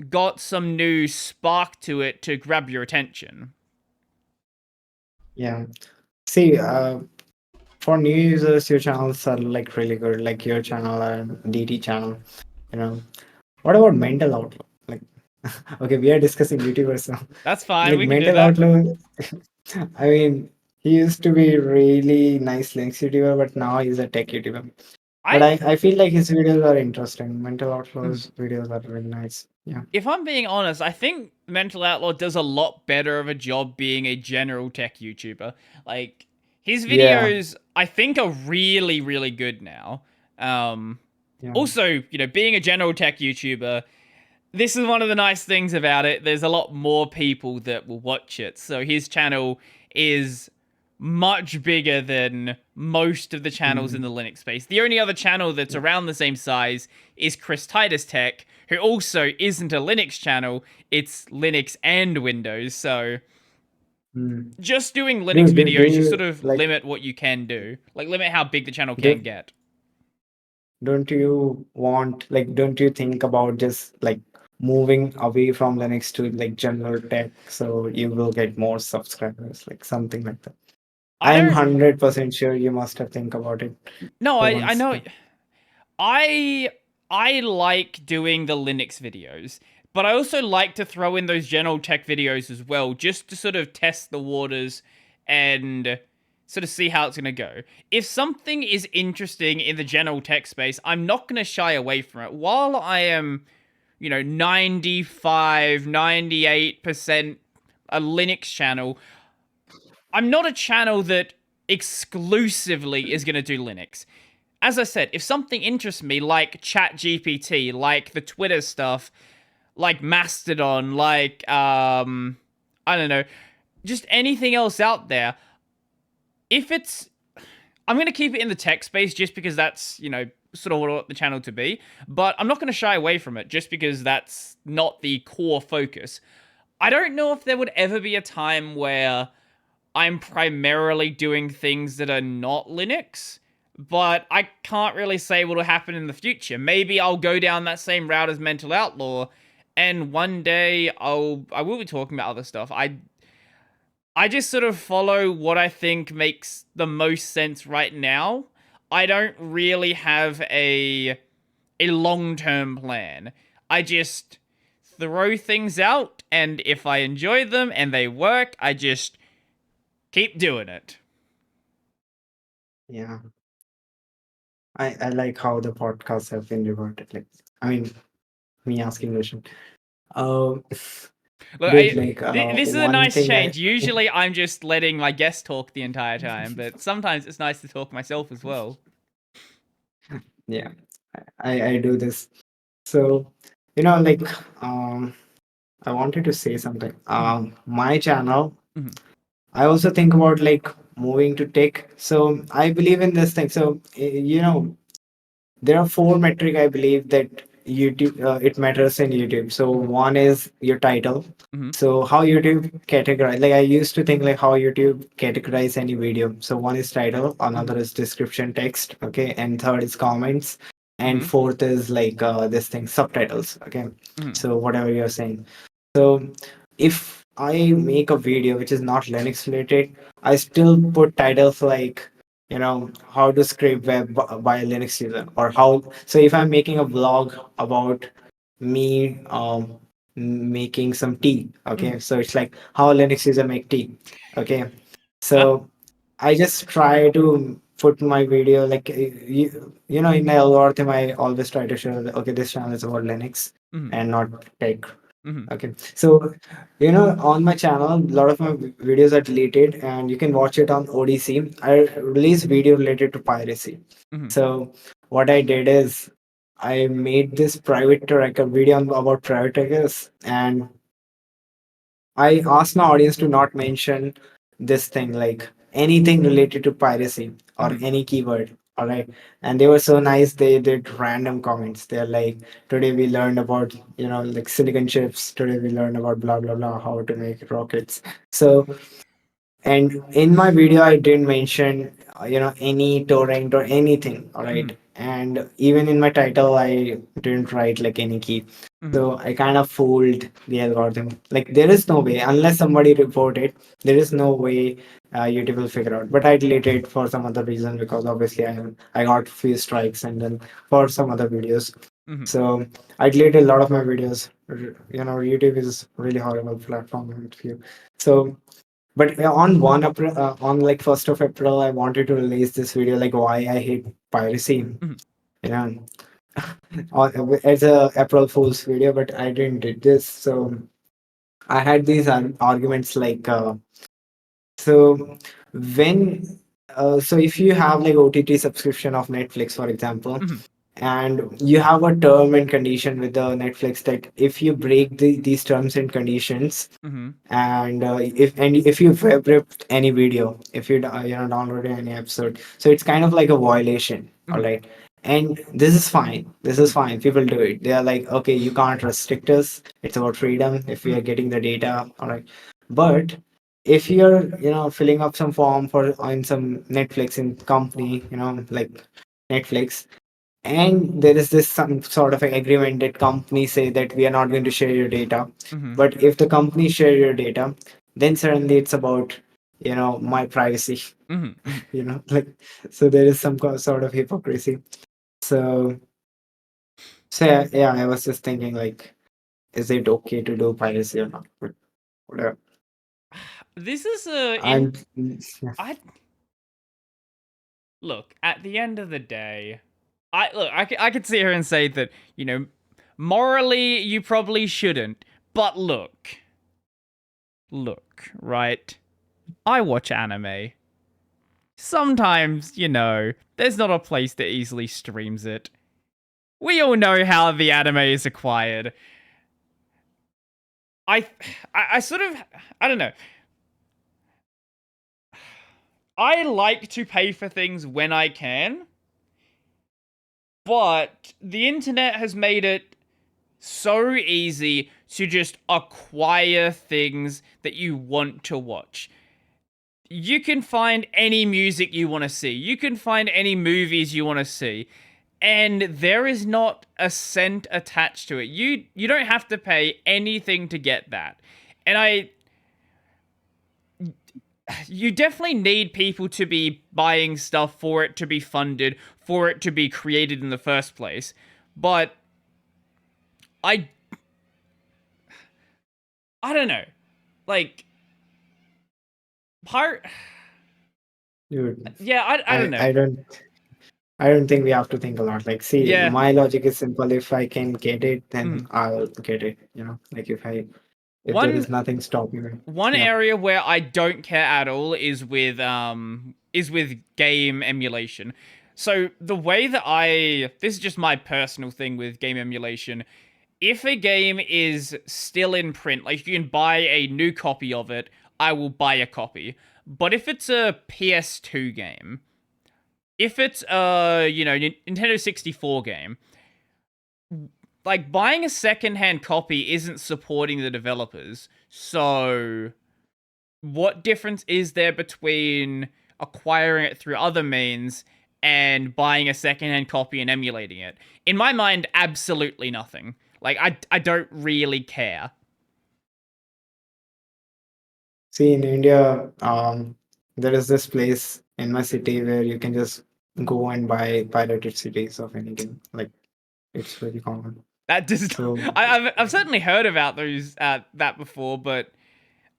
got some new spark to it to grab your attention. yeah. See, for new users, your channels are like really good. Like your channel and DT channel. You know. What about mental outlook? Like, okay, we are discussing YouTubers now. That's fine, Like we can do mental that. outlook. I mean, he used to be really nice links YouTuber, but now he's a tech YouTuber. But I I feel like his videos are interesting. Mental mm, Outlaw's videos are really nice. Yeah. if I'm being honest, I think Mental Outlaw does a lot better of a job being a general tech YouTuber. Like his Yeah. videos, I think, are really, really good now. Um, Yeah. Also, being a general tech YouTuber, this is one of the nice things about it. There's a lot more people that will watch it. So his channel is much bigger than most of the channels in Mm. the Linux space. The only other channel that's around the same size is Chris Titus Tech, who also isn't a Linux channel. It's Linux and Windows. So Mm. just doing Linux Do videos, you sort you of like limit what you can do. Like limit how big the channel do can get. don't you want like don't you think about just like moving away from Linux to like general tech so you will get more subscribers, like something like that? I I'm don't 100% sure you must have think about it no, for I once. know Yeah. I I like doing the Linux videos, but I also like to throw in those general tech videos as well, just to sort of test the waters and sort of see how it's going to go. If something is interesting in the general tech space, I'm not going to shy away from it. While I am, 95, 98% a Linux channel, I'm not a channel that exclusively is going to do Linux. As I said, if something interests me, like ChatGPT, like the Twitter stuff, like Mastodon, like I don't know, just anything else out there, if it's, I'm going to keep it in the tech space just because that's, sort of what I want the channel to be. But I'm not going to shy away from it just because that's not the core focus. I don't know if there would ever be a time where I'm primarily doing things that are not Linux, but I can't really say what will happen in the future. Maybe I'll go down that same route as Mental Outlaw, and one day I will be talking about other stuff. I just sort of follow what I think makes the most sense right now. I don't really have a long-term plan. I just throw things out, and if I enjoy them and they work, I just keep doing it. Yeah. I like how the podcasts have been reverted. Like, I mean, me asking question. Um, Look, dude, like, this is a one nice thing I change. Usually, I'm just letting my guest talk the entire time, but sometimes it's nice to talk myself as well. yeah, I do this. So, like, um, I wanted to say something. My channel, Mhm, I also think about like moving to tech. So I believe in this thing. So, there are four metric I believe that YouTube it matters in YouTube. So mhm, one is your title. mhm, So how YouTube categorize, like I used to think like how YouTube categorize any video. So one is title, mhm, another is description text, okay, and third is comments, and mhm, fourth is like this thing subtitles, okay. mhm, So whatever you're saying. So if I make a video which is not Linux related, I still put titles like how to scrape web by a Linux user, or how. So if I'm making a vlog about me making some tea, okay, mhm. so it's like how a Linux user make tea, okay. Huh? So I just try to put my video like in my algorithm I always try to show that okay, this channel is about Linux Mhm, and not tech. mhm, Okay, so on my channel, a lot of my videos are deleted, and you can watch it on ODC. I release video related to piracy. mhm, So what I did is I made this private tracker video about private trackers, and I asked my audience to not mention this thing, like anything related to piracy or mhm, any keyword. All right. And they were so nice. They did random comments. They're like, today we learned about, like silicon chips. Today we learned about blah, blah, blah, how to make rockets. So and in my video I didn't mention any torrent or anything, all right, mhm, and even in my title I didn't write like any key. mhm, So I kind of fooled the algorithm. Like there is no way, unless somebody report it, there is no way YouTube will figure out. But I deleted it for some other reason, because obviously I got few strikes, and then for some other videos. mhm, So I deleted a lot of my videos. YouTube is really horrible platform with you. So but on on like 1st of April, I wanted to release this video like why I hate piracy. mhm, You know, as a April Fool's video, but I didn't did this. So I had these arguments like so when so if you have like OTT subscription of Netflix, for example, mhm, and you have a term and condition with the Netflix that if you break these terms and conditions, mhm, and if you web ripped any video, if you downloaded any episode, so it's kind of like a violation, all mhm, right. And this is fine, people do it. They are like, okay, you can't restrict us, it's about freedom if we are mhm, getting the data, all right. But if you're filling up some form for on some Netflix in company, like Netflix, and there is this some sort of an agreement that companies say that we are not going to share your data. mhm, But if the company share your data, then suddenly it's about my privacy. mhm, mhm. Like, so there is some sort of hypocrisy. So yeah, I was just thinking like, is it okay to do piracy or not? But whatever. This is a I'm in I look, at the end of the day, I could sit here and say that, morally you probably shouldn't. But right? I watch anime. Sometimes, there's not a place that easily streams it. We all know how the anime is acquired. I, I sort of, I don't know. I like to pay for things when I can, but the internet has made it so easy to just acquire things that you want to watch. You can find any music you want to see. You can find any movies you want to see. And there is not a cent attached to it. You don't have to pay anything to get that. And you definitely need people to be buying stuff for it to be funded, for it to be created in the first place. But I I don't know. Like part Dude, yeah, I don't I, know. I don't I don't think we have to think a lot. Like, see, Yeah. my logic is simple. If I can get it, then Mm. I'll get it. Like if there One is nothing stopping me. one Yeah. area where I don't care at all is with game emulation. So the way that this is just my personal thing with game emulation. If a game is still in print, like you can buy a new copy of it, I will buy a copy. But if it's a PS2 game, if it's a, Nintendo 64 game, like buying a secondhand copy isn't supporting the developers. So what difference is there between acquiring it through other means and buying a secondhand copy and emulating it? In my mind, absolutely nothing. Like I don't really care. See, in India, there is this place in my city where you can just go and buy pirated CDs of any game. Like, it's very common. That just So, I've certainly heard about those that before, but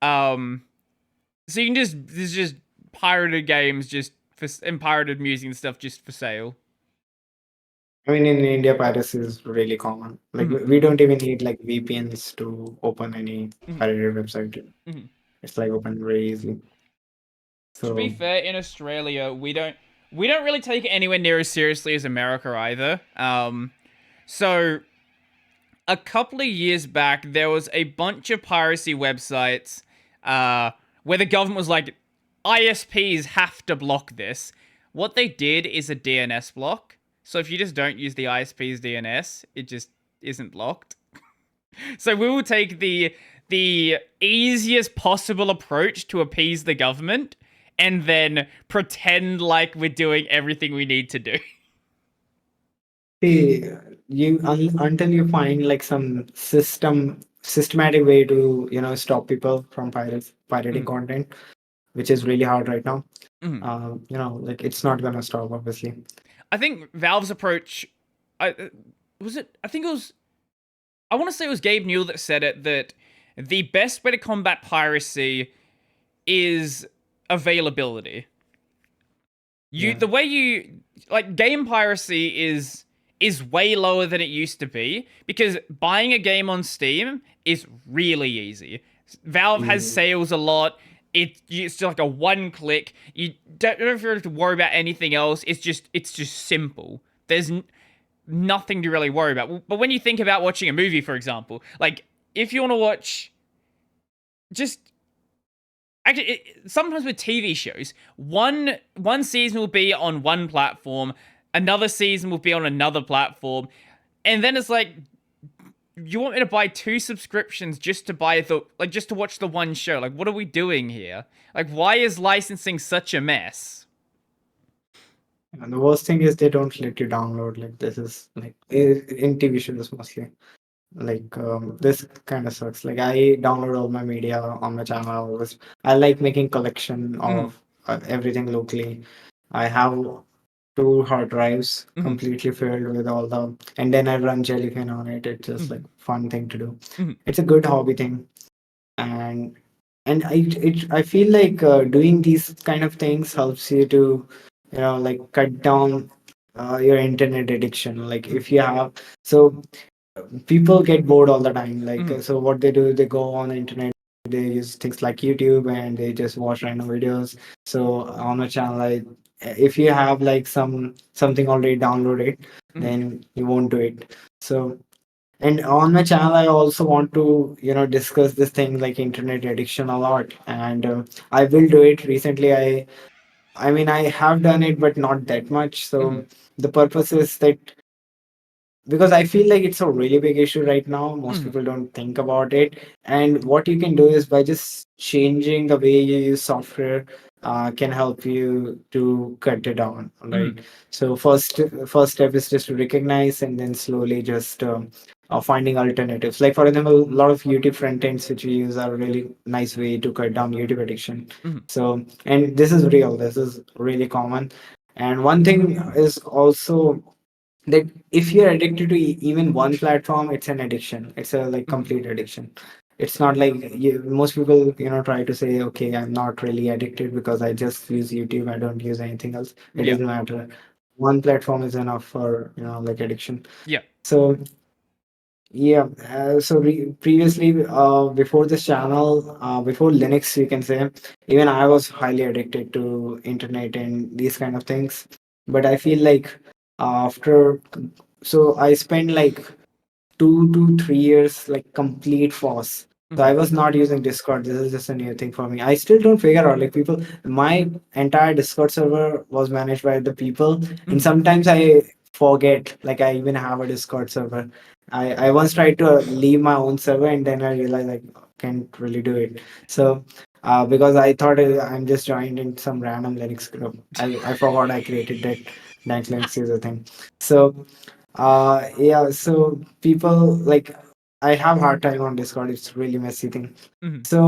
um, so you can just there's just pirated games just for and pirated music and stuff just for sale. I mean, in India, piracy is really common. Like, Mm-hmm, we don't even need like VPNs to open any mm-hmm, pirated website. mm-hmm. It's like open very easily. To be So, fair, in Australia, we don't really take it anywhere near as seriously as America either. So a couple of years back, there was a bunch of piracy websites where the government was like, ISPs have to block this. What they did is a DNS block. So if you just don't use the ISP's DNS, it just isn't blocked. So we will take the easiest possible approach to appease the government and then pretend like we're doing everything we need to do. see, until you find like some systematic way to stop people from pirating Mm, content, which is really hard right now. mm. Like it's not gonna stop, obviously. I think Valve's approach, was it? I think it was. I want to say it was Gabe Newell that said it, that the best way to combat piracy is availability. Yeah. The way you like game piracy is way lower than it used to be because buying a game on Steam is really easy. Valve has Mm. sales a lot. It's just like a one click. You don't have to worry about anything else. It's just simple. There's nothing to really worry about. But when you think about watching a movie, for example, like if you want to watch just actually sometimes with TV shows, one season will be on one platform, another season will be on another platform, and then it's like you want me to buy two subscriptions just to just to watch the one show? Like what are we doing here? Like why is licensing such a mess? And the worst thing is they don't let you download. Like this is like in TV shows mostly. Like this kind of sucks. Like I download all my media on my channel. I like making collection Mm, of everything locally. I have two hard drives mm, completely filled with all the, and then I run Jellyfin on it. It's just like mm, fun thing to do. mm, It's a good hobby thing, and I feel like doing these kind of things helps you to like cut down your internet addiction. Like mm, if you have so people get bored all the time. Like mm, so what they do, they go on the internet, they use things like YouTube and they just watch random videos. So on a channel, like if you have like something already downloaded, mm, then you won't do it. So and on my channel, I also want to, discuss this thing like internet addiction a lot. And I will do it. Recently, I I mean, I have done it, but not that much. Mhm. So the purpose is that because I feel like it's a really big issue right now. Most Mhm. people don't think about it. And what you can do is by just changing the way you use software can help you to cut it down, right? Mhm. So first step is just to recognize and then slowly just finding alternatives. Like for example, a lot of YouTube front ends which we use are a really nice way to cut down YouTube addiction. Mhm. So and this is real. This is really common. And one thing is also that if you're addicted to even one platform, it's an addiction. It's a like Mhm. complete addiction. It's not like most people try to say, okay, I'm not really addicted because I just use YouTube, I don't use anything else. It Yeah. doesn't matter. One platform is enough for like addiction. Yeah. So yeah, previously, before this channel, before Linux, you can say, even I was highly addicted to internet and these kind of things. But I feel like after, so I spent like 2 to 3 years like complete FOSS. So I Mhm. was not using Discord. This is just a new thing for me. I still don't figure out like people. My entire Discord server was managed by the people, and Mhm. sometimes I forget like I even have a Discord server. I once tried to leave my own server, and then I realized like can't really do it. So because I thought I'm just joined in some random Linux group. I forgot I created that Linux user thing. So yeah, so people like I have hard time on Discord. It's really messy thing. Mhm. So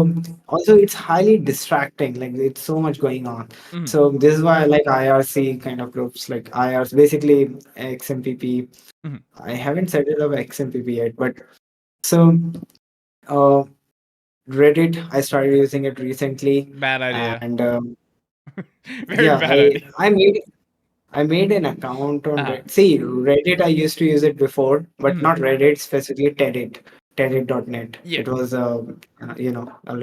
also it's highly distracting. Like it's so much going on. Mhm. So this is why I like IRC kind of groups. Like IRC, basically XMPP. Mhm. I haven't set it up XMPP yet, but so uh, Reddit. I started using it recently, Bad idea. and Very yeah, bad idea. I made an account on Uh-huh. Reddit. See, Reddit, I used to use it before, but Mhm. not Reddit, specifically Teddit, Teddit.net. Yeah. It was, Yeah.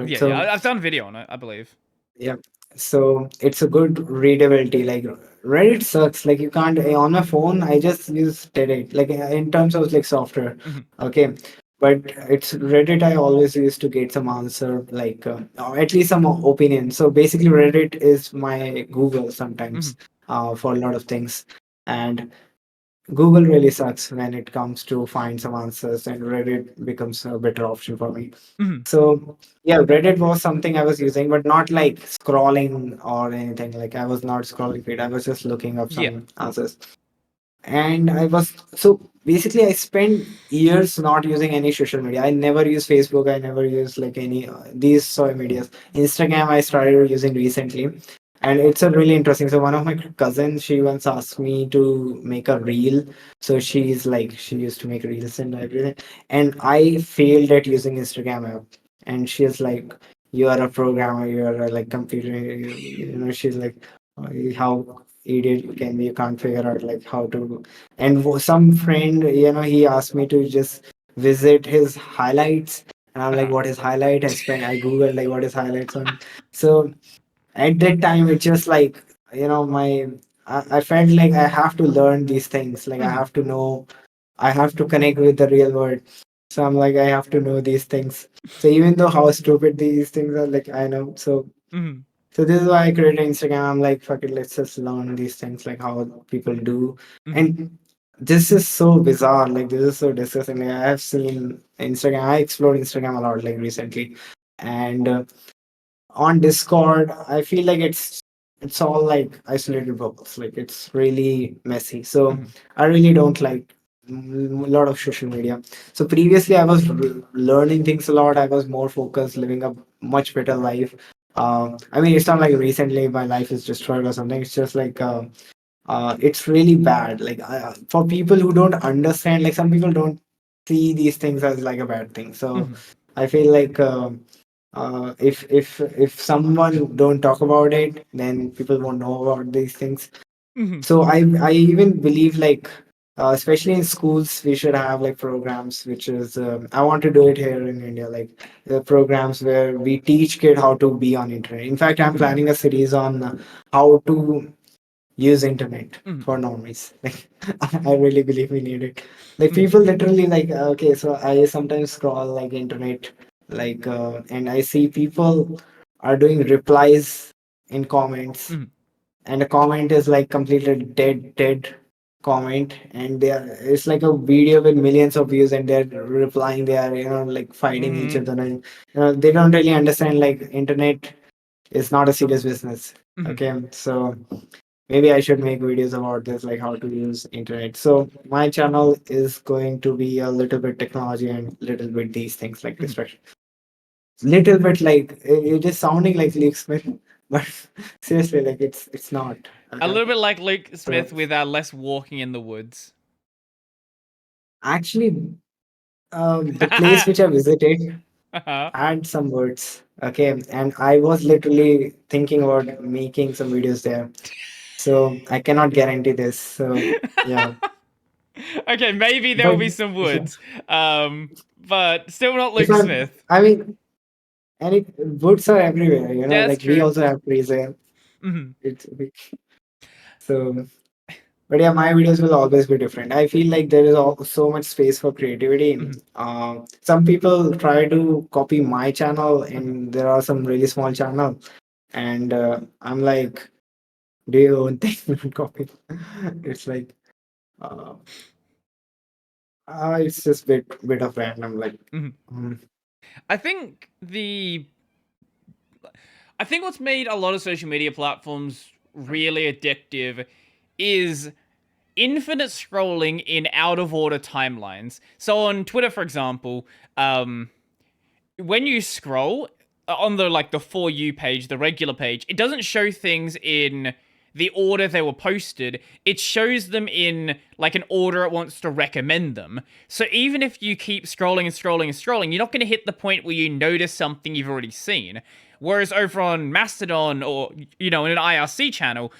Yeah. so I've done video on it, I believe. yeah. So it's a good readability. Like Reddit sucks. Like you can't on my phone. I just use Reddit. Like in terms of like software. Mhm. Okay, but it's Reddit. I always used to get some answer, like or at least some opinion. So basically, Reddit is my Google sometimes Mhm. for a lot of things, and Google really sucks when it comes to find some answers, and Reddit becomes a better option for me. Mhm. So yeah, Reddit was something I was using, but not like scrolling or anything. Like I was not scrolling feed. I was just looking up Yeah. some answers. And I was so basically I spent years not using any social media. I never use Facebook. I never use like any these social medias. Instagram I started using recently, and it's a really interesting. So one of my cousins, she once asked me to make a reel. So she's like she used to make reels and everything, and I failed at using Instagram app. And she's like, "You are a programmer. You are a like computer. She's like, how idiot can be? You can't figure out like how to." And some friend, he asked me to just visit his highlights, and I'm like, Uh-huh. "What is highlight?" I googled like what is highlights on. So at that time it's just like my I felt like I have to learn these things, like I Mhm. have to know, I have to connect with the real world. So I'm like I have to know these things. So even though how stupid these things are, like I know. Mhm. So this is why I created Instagram. I'm like, fuck it, let's just learn these things, like how people do. Mhm. And this is so bizarre, like this is so disgusting. Like, I have seen Instagram, I explored Instagram a lot like recently. And on Discord, I feel like it's all like isolated bubbles. Like it's really messy. So Mhm. I really don't like a lot of social media. So previously, I was learning things a lot. I was more focused, living a much better life. I mean, it's not like recently my life is destroyed or something. It's just like it's really bad. Like for people who don't understand, like some people don't see these things as like a bad thing. So Mhm. I feel like. If someone don't talk about it, then people won't know about these things. Mhm. So I even believe like especially in schools we should have like programs which is I want to do it here in India, like the programs where we teach kid how to be on internet. In fact, I'm Mhm. planning a series on how to use internet Mhm. for normies. Like I really believe we need it. Like Mhm. people literally like okay, so I sometimes scroll like internet, like and I see people are doing replies in comments, Mhm. and the comment is like completely dead comment, and they are, it's like a video with millions of views, and they're replying, they are, like fighting each Mm-hmm. other, and they don't really understand like internet is not a serious business. Mm-hmm. Okay, so maybe I should make videos about this, like how to use internet. So my channel is going to be a little bit technology and little bit these things like Mm-hmm. distraction. Little bit like it is sounding like Luke Smith, but seriously, like it's not. A Okay. little bit like Luke So Smith with less walking in the woods. actually, the place which I visited Uh-huh. had some words. Okay, and I was literally thinking about making some videos there. So I cannot guarantee this. So yeah, Okay, maybe there will but be some woods, but still not if Luke Smith. I mean, any woods are everywhere. Yeah, that's Like we true. also have trees here. Mm-hmm. It's so. But yeah, my videos will always be different. I feel like there is so much space for creativity. Mm-hmm. Some people try to copy my channel, Mm-hmm. and there are some really small channel. And I'm like, do your own thing, copy. It's like, uh, it's just bit of random. Like, Mm-hmm. mm, I think what's made a lot of social media platforms really addictive is infinite scrolling in out of order timelines. So on Twitter, for example, when you scroll on the For You page, the regular page, it doesn't show things in the order they were posted. It shows them in like an order it wants to recommend them. So even if you keep scrolling and scrolling and scrolling, you're not going to hit the point where you notice something you've already seen. Whereas over on Mastodon or in an IRC channel,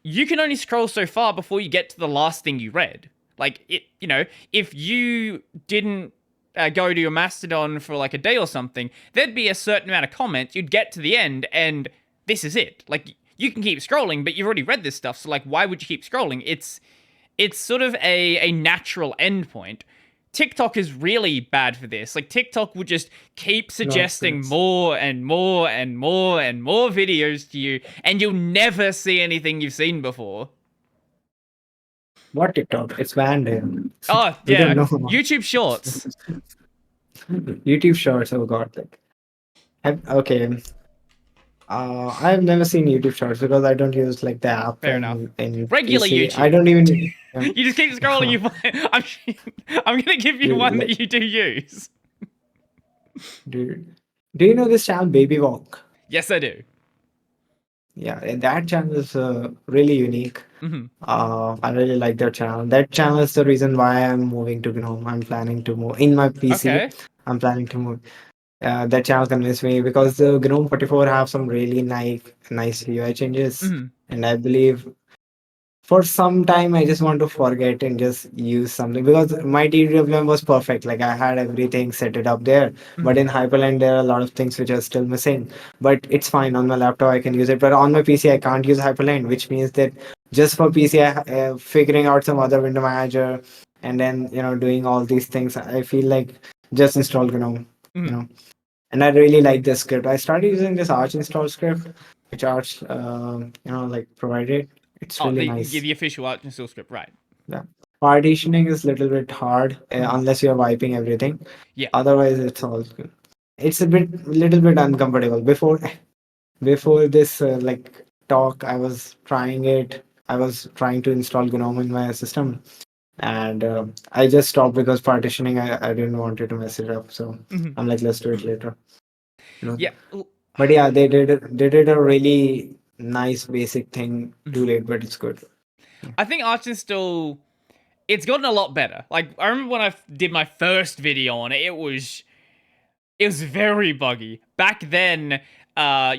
you can only scroll so far before you get to the last thing you read. Like if you didn't go to your Mastodon for like a day or something, there'd be a certain amount of comments. You'd get to the end, and this is it. Like you can keep scrolling, but you've already read this stuff. So like, why would you keep scrolling? It's sort of a natural endpoint. TikTok is really bad for this. Like TikTok will just keep suggesting nonsense. more and more and more and more videos to you, and you'll never see anything you've seen before. What TikTok? It's banned here. Oh We don't yeah, know. YouTube Shorts. YouTube Shorts. Oh God. Like, okay. I've never seen YouTube Shorts because I don't use like the app Fair enough. in Regular PC. I YouTube. don't even. Yeah. You just keep scrolling. You find, I'm gonna give you Dude, one like, that you do use. dude, do you know this channel Baby Walk? Yes, I do. Yeah, and that channel is really unique. Hmm. I really like that channel. That channel is the reason why I'm moving to GNOME. I'm planning to move in my PC. Okay. I'm planning to move. That channel convinced me because the GNOME 44 have some really nice UI changes, Hmm. and I believe for some time I just want to forget and just use something because my DWM was perfect. Like I had everything set it up there, but Hmm. in Hyperland there are a lot of things which are still missing. But it's fine on my laptop. I can use it, but on my PC I can't use Hyperland, which means that just for PC, figuring out some other window manager and then doing all these things. I feel like just install GNOME. You Hmm. know, and I really like this script. I started using this Arch install script, which Arch, like provided. It's Oh, really the nice. the official Arch install script, right? Yeah. Partitioning is a little bit hard Hmm. unless you're wiping everything. Yeah. Otherwise, it's all good. It's little bit uncomfortable. Before this like talk, I was trying it. I was trying to install GNOME in my system, and I just stopped because partitioning. I didn't want it to mess it up. So Hmm. I'm like, let's do it later. You know. Yeah. But yeah, they did a really nice basic thing. Too Mhm. late, but it's good. Yeah. I think Arch install it's gotten a lot better. Like I remember when I did my first video on it, it was very buggy. Back then,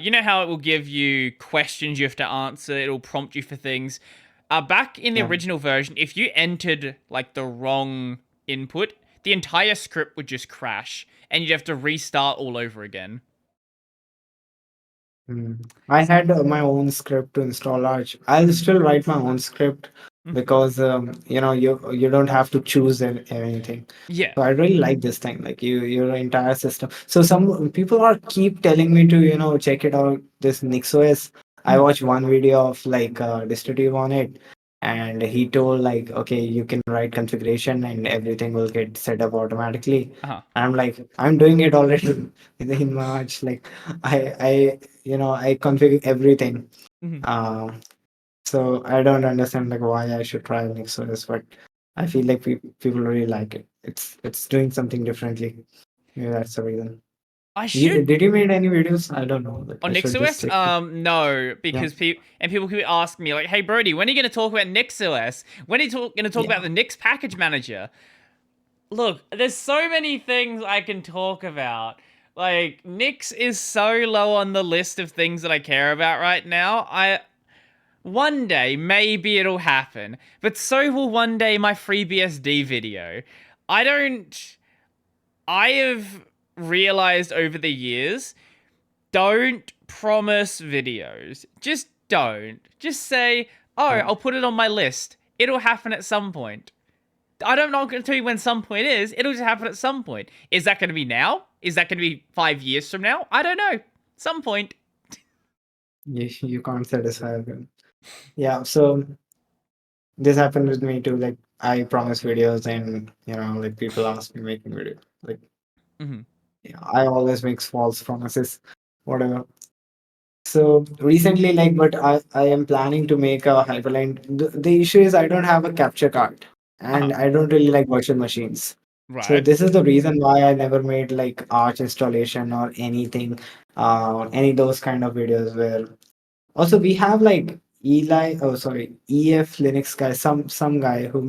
you know how it will give you questions you have to answer, it'll prompt you for things. Back in the Yeah. original version, if you entered like the wrong input, the entire script would just crash and you'd have to restart all over again. I had my own script to install Arch. I'll Mhm. still write my own script Mhm. because you don't have to choose anything. Yeah. So I really like this thing, like your entire system. So some people are keep telling me to check it out this NixOS. I watched one video of like distributive on it, and he told like, okay, you can write configuration and everything will get set up automatically. Uh-huh. And I'm like, I'm doing it already in March. Like, I configure everything. Mhm. Uh, so I don't understand like why I should try NixOS, but I feel like people really like it. It's doing something differently. Maybe that's the reason. I should Did you made any videos? I don't know. Like on I should just NixOS? check it. No, Yeah. because people keep asking me like, "Hey, Brody, when are you going to talk about NixOS? When are you going to talk about Yeah. the Nix package manager?" Look, there's so many things I can talk about. Like, Nix is so low on the list of things that I care about right now. One day, maybe it'll happen, but so will one day my FreeBSD video. I don't. I have realized over the years, don't promise videos. Just don't. Just say, oh, Uh, I'll put it on my list. It'll happen at some point. I don't know. I'm going to tell you when some point is. It'll just happen at some point. Is that going to be now? Is that going to be 5 years from now? I don't know. Some point. you can't satisfy everyone. Yeah. So this happened with me too. Like I promise videos, and like people ask me making video. Like Mm-hmm. yeah, I always make false promises. Whatever. So recently, like, but I am planning to make a hyperline. The issue is I don't have a capture card, Uh-huh. and I don't really like virtual machines. So Right. this is the reason why I never made like Arch installation or anything, any those kind of videos where also we have like EF Linux guy, some guy who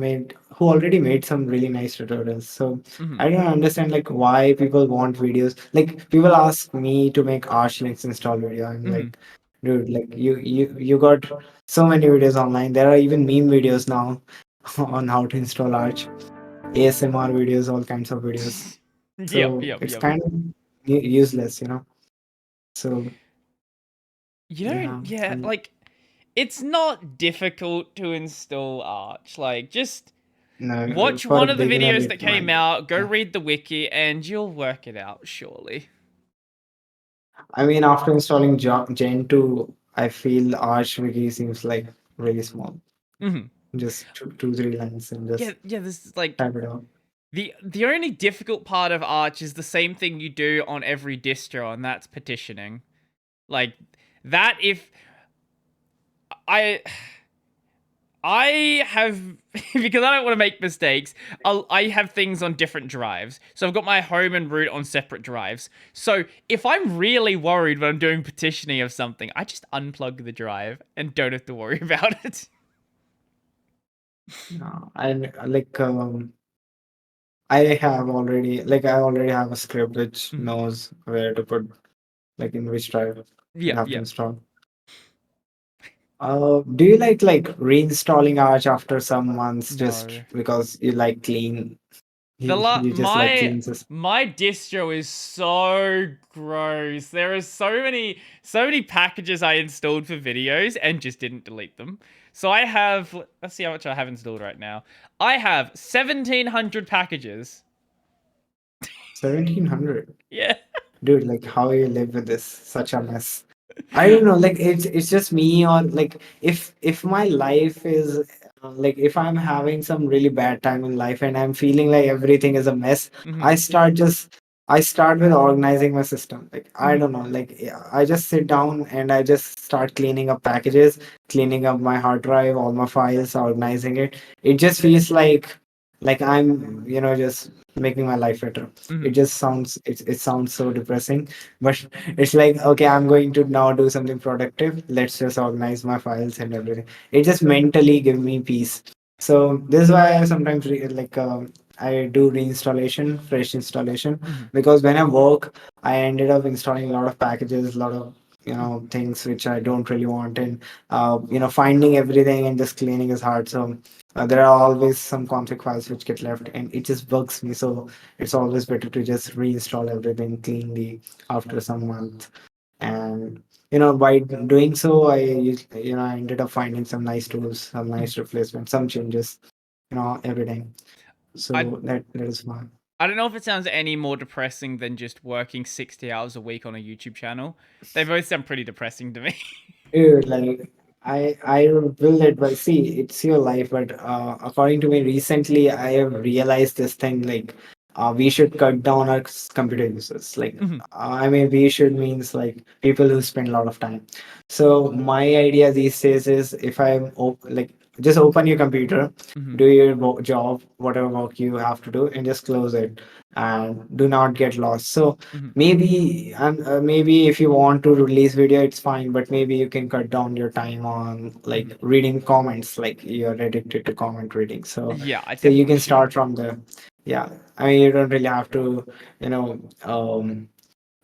already made some really nice tutorials. So Mm-hmm. I don't understand like why people want videos. Like people ask me to make Arch Linux install video. I'm Mm-hmm. like, dude, like you got so many videos online. There are even meme videos now on how to install Arch, ASMR videos, all kinds of videos. Yep, So yep, it's yep. kind of useless. So You don't, yeah, yeah, and like, it's not difficult to install Arch. Like, just no, watch for a one of the beginner, videos it that came might. out, go Yeah. read the wiki, and you'll work it out, surely. I mean, after installing Gen 2, I feel Arch Wiki seems like really small. Mm-hmm. Just two, three lines and Yeah, just yeah, this is like, type it out. the only difficult part of Arch is the same thing you do on every distro, and that's petitioning. Like, that if I I have because I don't want to make mistakes. I have things on different drives, so I've got my home and root on separate drives. So if I'm really worried when I'm doing petitioning of something, I just unplug the drive and don't have to worry about it. And like I already have a script which Mhm. knows where to put like in which drive you Yep, have to yep. install. Do you like reinstalling Arch after some months just No. because you like clean? The You just like my clean system. my distro is so gross. There are so many packages I installed for videos and just didn't delete them. So I have, let's see how much I have installed right now. I have 1700 packages. 1700. Yeah. Dude, like how you live with this such a mess. I don't know, like it's just me, or like if my life is like if I'm having some really bad time in life and I'm feeling like everything is a mess, Mhm. I start with organizing my system. Like I Mhm. don't know, like yeah, I just sit down and I just start cleaning up packages, cleaning up my hard drive, all my files, organizing it. It just feels like I'm just making my life better. It Mhm. just it sounds so depressing, but it's like, okay, I'm going to now do something productive. Let's just organize my files and everything. It just mentally give me peace. So this is why I sometimes I do reinstallation, fresh installation, Mhm. because when I work, I ended up installing a lot of packages, a lot of Mhm. things which I don't really want, and finding everything and just cleaning is hard. So there are always some config files which get left, and it just bugs me. So it's always better to just reinstall everything cleanly after some month. And by doing so, I ended up finding some nice tools, some Mhm. nice replacements, some changes, everything. I So that is fine. I don't know if it sounds any more depressing than just working 60 hours a week on a YouTube channel. They both sound pretty depressing to me. Like I will advise. See, it's your life, but according to me, recently I have realized this thing. Like, we should cut down our computer uses. Like, Mhm, I mean, we should means like people who spend a lot of time. So my idea these days is if like just open your computer, mhm, do your job, whatever work you have to do, and just close it, and do not get lost. So mhm, maybe, and maybe if you want to release video, it's fine, but maybe you can cut down your time on like mhm. reading comments, like you're addicted to comment reading. So Yeah, I so you definitely can should. start from the, yeah. I mean, you don't really have to, you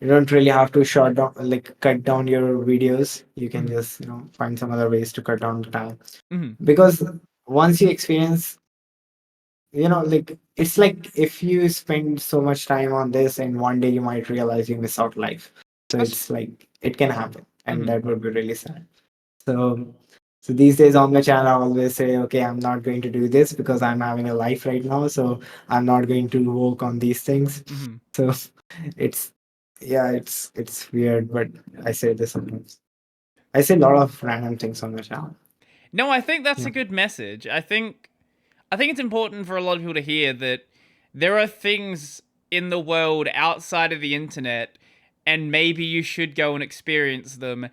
don't really have to shut down, like cut down your videos. You can Mhm, just, find some other ways to cut down the time. mhm. Because once you experience, like it's like if you spend so much time on this and one day you might realize you miss out life. So That's it's like it can happen, and mhm, that would be really sad. So so these days on my channel, I always say, okay, I'm not going to do this because I'm having a life right now. So I'm not going to work on these things. mhm. So it's, yeah, it's weird, but I say this sometimes. I say a lot of random things on my channel. No, I think that's Yeah. a good message. I think it's important for a lot of people to hear that there are things in the world outside of the internet, and maybe you should go and experience them,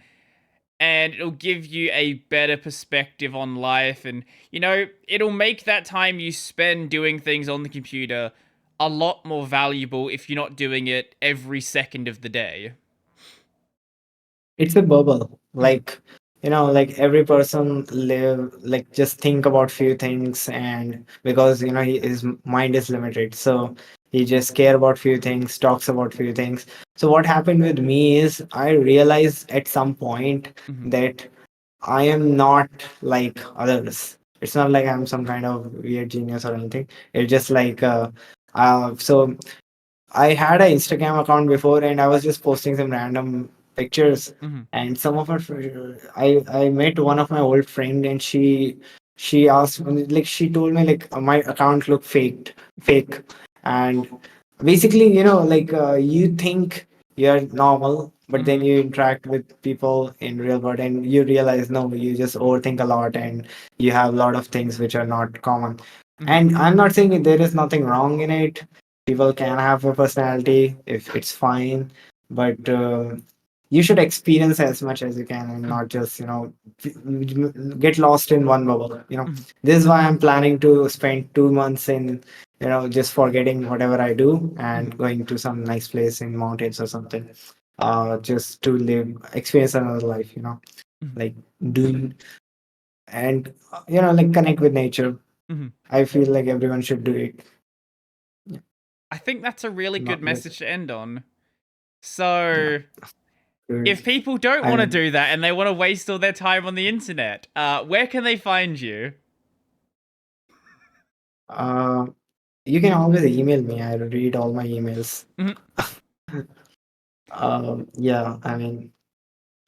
and it'll give you a better perspective on life, and it'll make that time you spend doing things on the computer a lot more valuable if you're not doing it every second of the day. It's a bubble. Mhm, Like, like every person live, like just think about few things, and because his mind is limited, so he just care about few things, talks about few things. So what happened with me is I realized at some point mhm, that I am not like others. It's not like I'm some kind of weird genius or anything. It's just like so I had an Instagram account before, and I was just posting some random pictures. mhm, And some of our, I met one of my old friend, and she asked me, like she told me like my account looked fake, and basically like you think you're normal, but then mhm, you interact with people in real world, and you realize no, you just overthink a lot, and you have a lot of things which are not common. mhm, And I'm not saying there is nothing wrong in it. People can have a personality if it's fine, but you should experience as much as you can, and mhm, not just get lost in one bubble. mhm, This is why I'm planning to spend 2 months in just forgetting whatever I do and mhm, going to some nice place in mountains or something, just to live, experience another life, mhm, like doing, and like connect with nature. mhm. I feel like everyone should do it. Yeah, I think that's a really good not like, message to end on. yeah, So, if good. people don't I want to mean, do that and they want to waste all their time on the internet, where can they find you? uh, you can always email me. I read all my emails. Mhm. Yeah, I mean,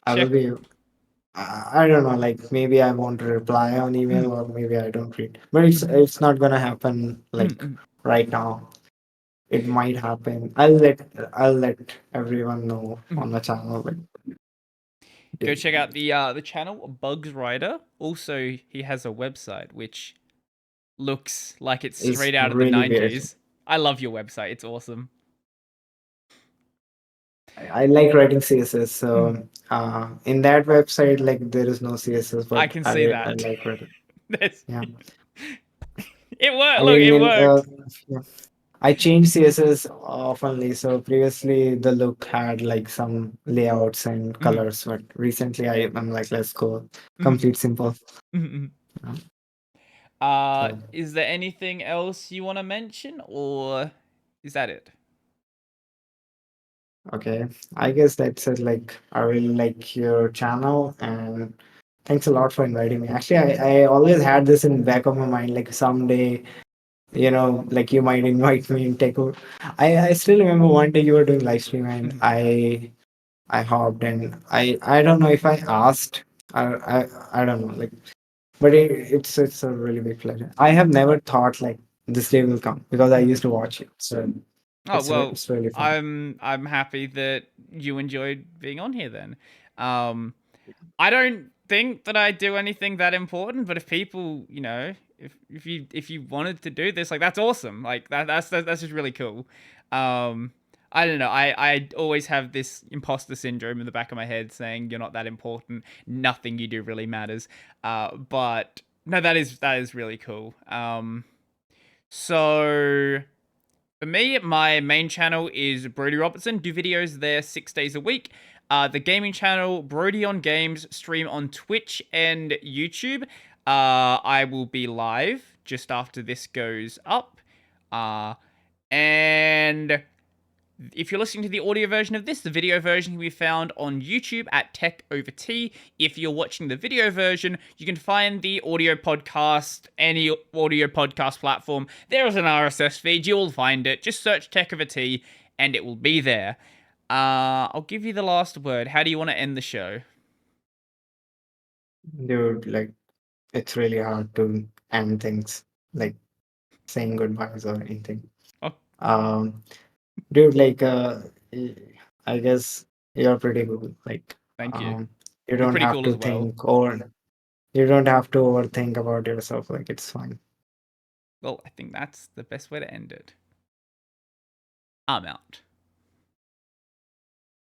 I will Check. be. I don't know. Like maybe I want to reply on email, Mhm, or maybe I don't read. But mhm, it's not gonna happen mhm, like mhm. right now. It might happen. I'll let everyone know Mhm. on the channel. But Go it- check out the channel Bugswriter. Also, he has a website which looks like it's it's straight out of the really weird. 90s. I love your website. It's awesome. I like writing CSS. Mhm. So in that website, like there is no CSS, I but can see I that. like writing. There's- Yeah. it worked. I Look, mean, it worked. yeah. I change CSS oftenly. So previously the look had like some layouts and Mhm, colors, but recently I'm like, let's go mhm, complete simple. mhm, mhm. You So Is there anything else you want to mention, or is that it? okay, I guess that's it. Like I really like your channel, and thanks a lot for inviting me. Actually, I always had this in back of my mind, like someday, like you might invite me and take over. I still remember one day you were doing live stream, and Mhm, I hopped, and I don't know if I asked, I don't know, like, but it's a really big pleasure. I have never thought like this day will come because I mhm. used to watch it, so Oh well, it's really fun. I'm happy that you enjoyed being on here then. Um, I don't think that I do anything that important, but if people, if you wanted to do this, like that's awesome. Like that's just really cool. Um, I don't know. I always have this imposter syndrome in the back of my head saying you're not that important. Nothing you do really matters. But no, that is really cool. So for me, my main channel is Brody Robertson. Do videos there 6 days a week. The gaming channel, Brody on Games, stream on Twitch and YouTube. I will be live just after this goes up. And if you're listening to the audio version of this, the video version can be found on YouTube at Tech Over Tea. If you're watching the video version, you can find the audio podcast, any audio podcast platform. There is an RSS feed. You will find it. Just search Tech Over Tea, and it will be there. I'll give you the last word. How do you want to end the show? Dude, like it's really hard to end things like saying goodbyes or anything. Oh, Um, dude, like I guess you're pretty cool. Like thank you. um, you You're don't pretty have cool to as well. think or you don't have to overthink about yourself. Like it's fine. Well, I think that's the best way to end it. I'm out.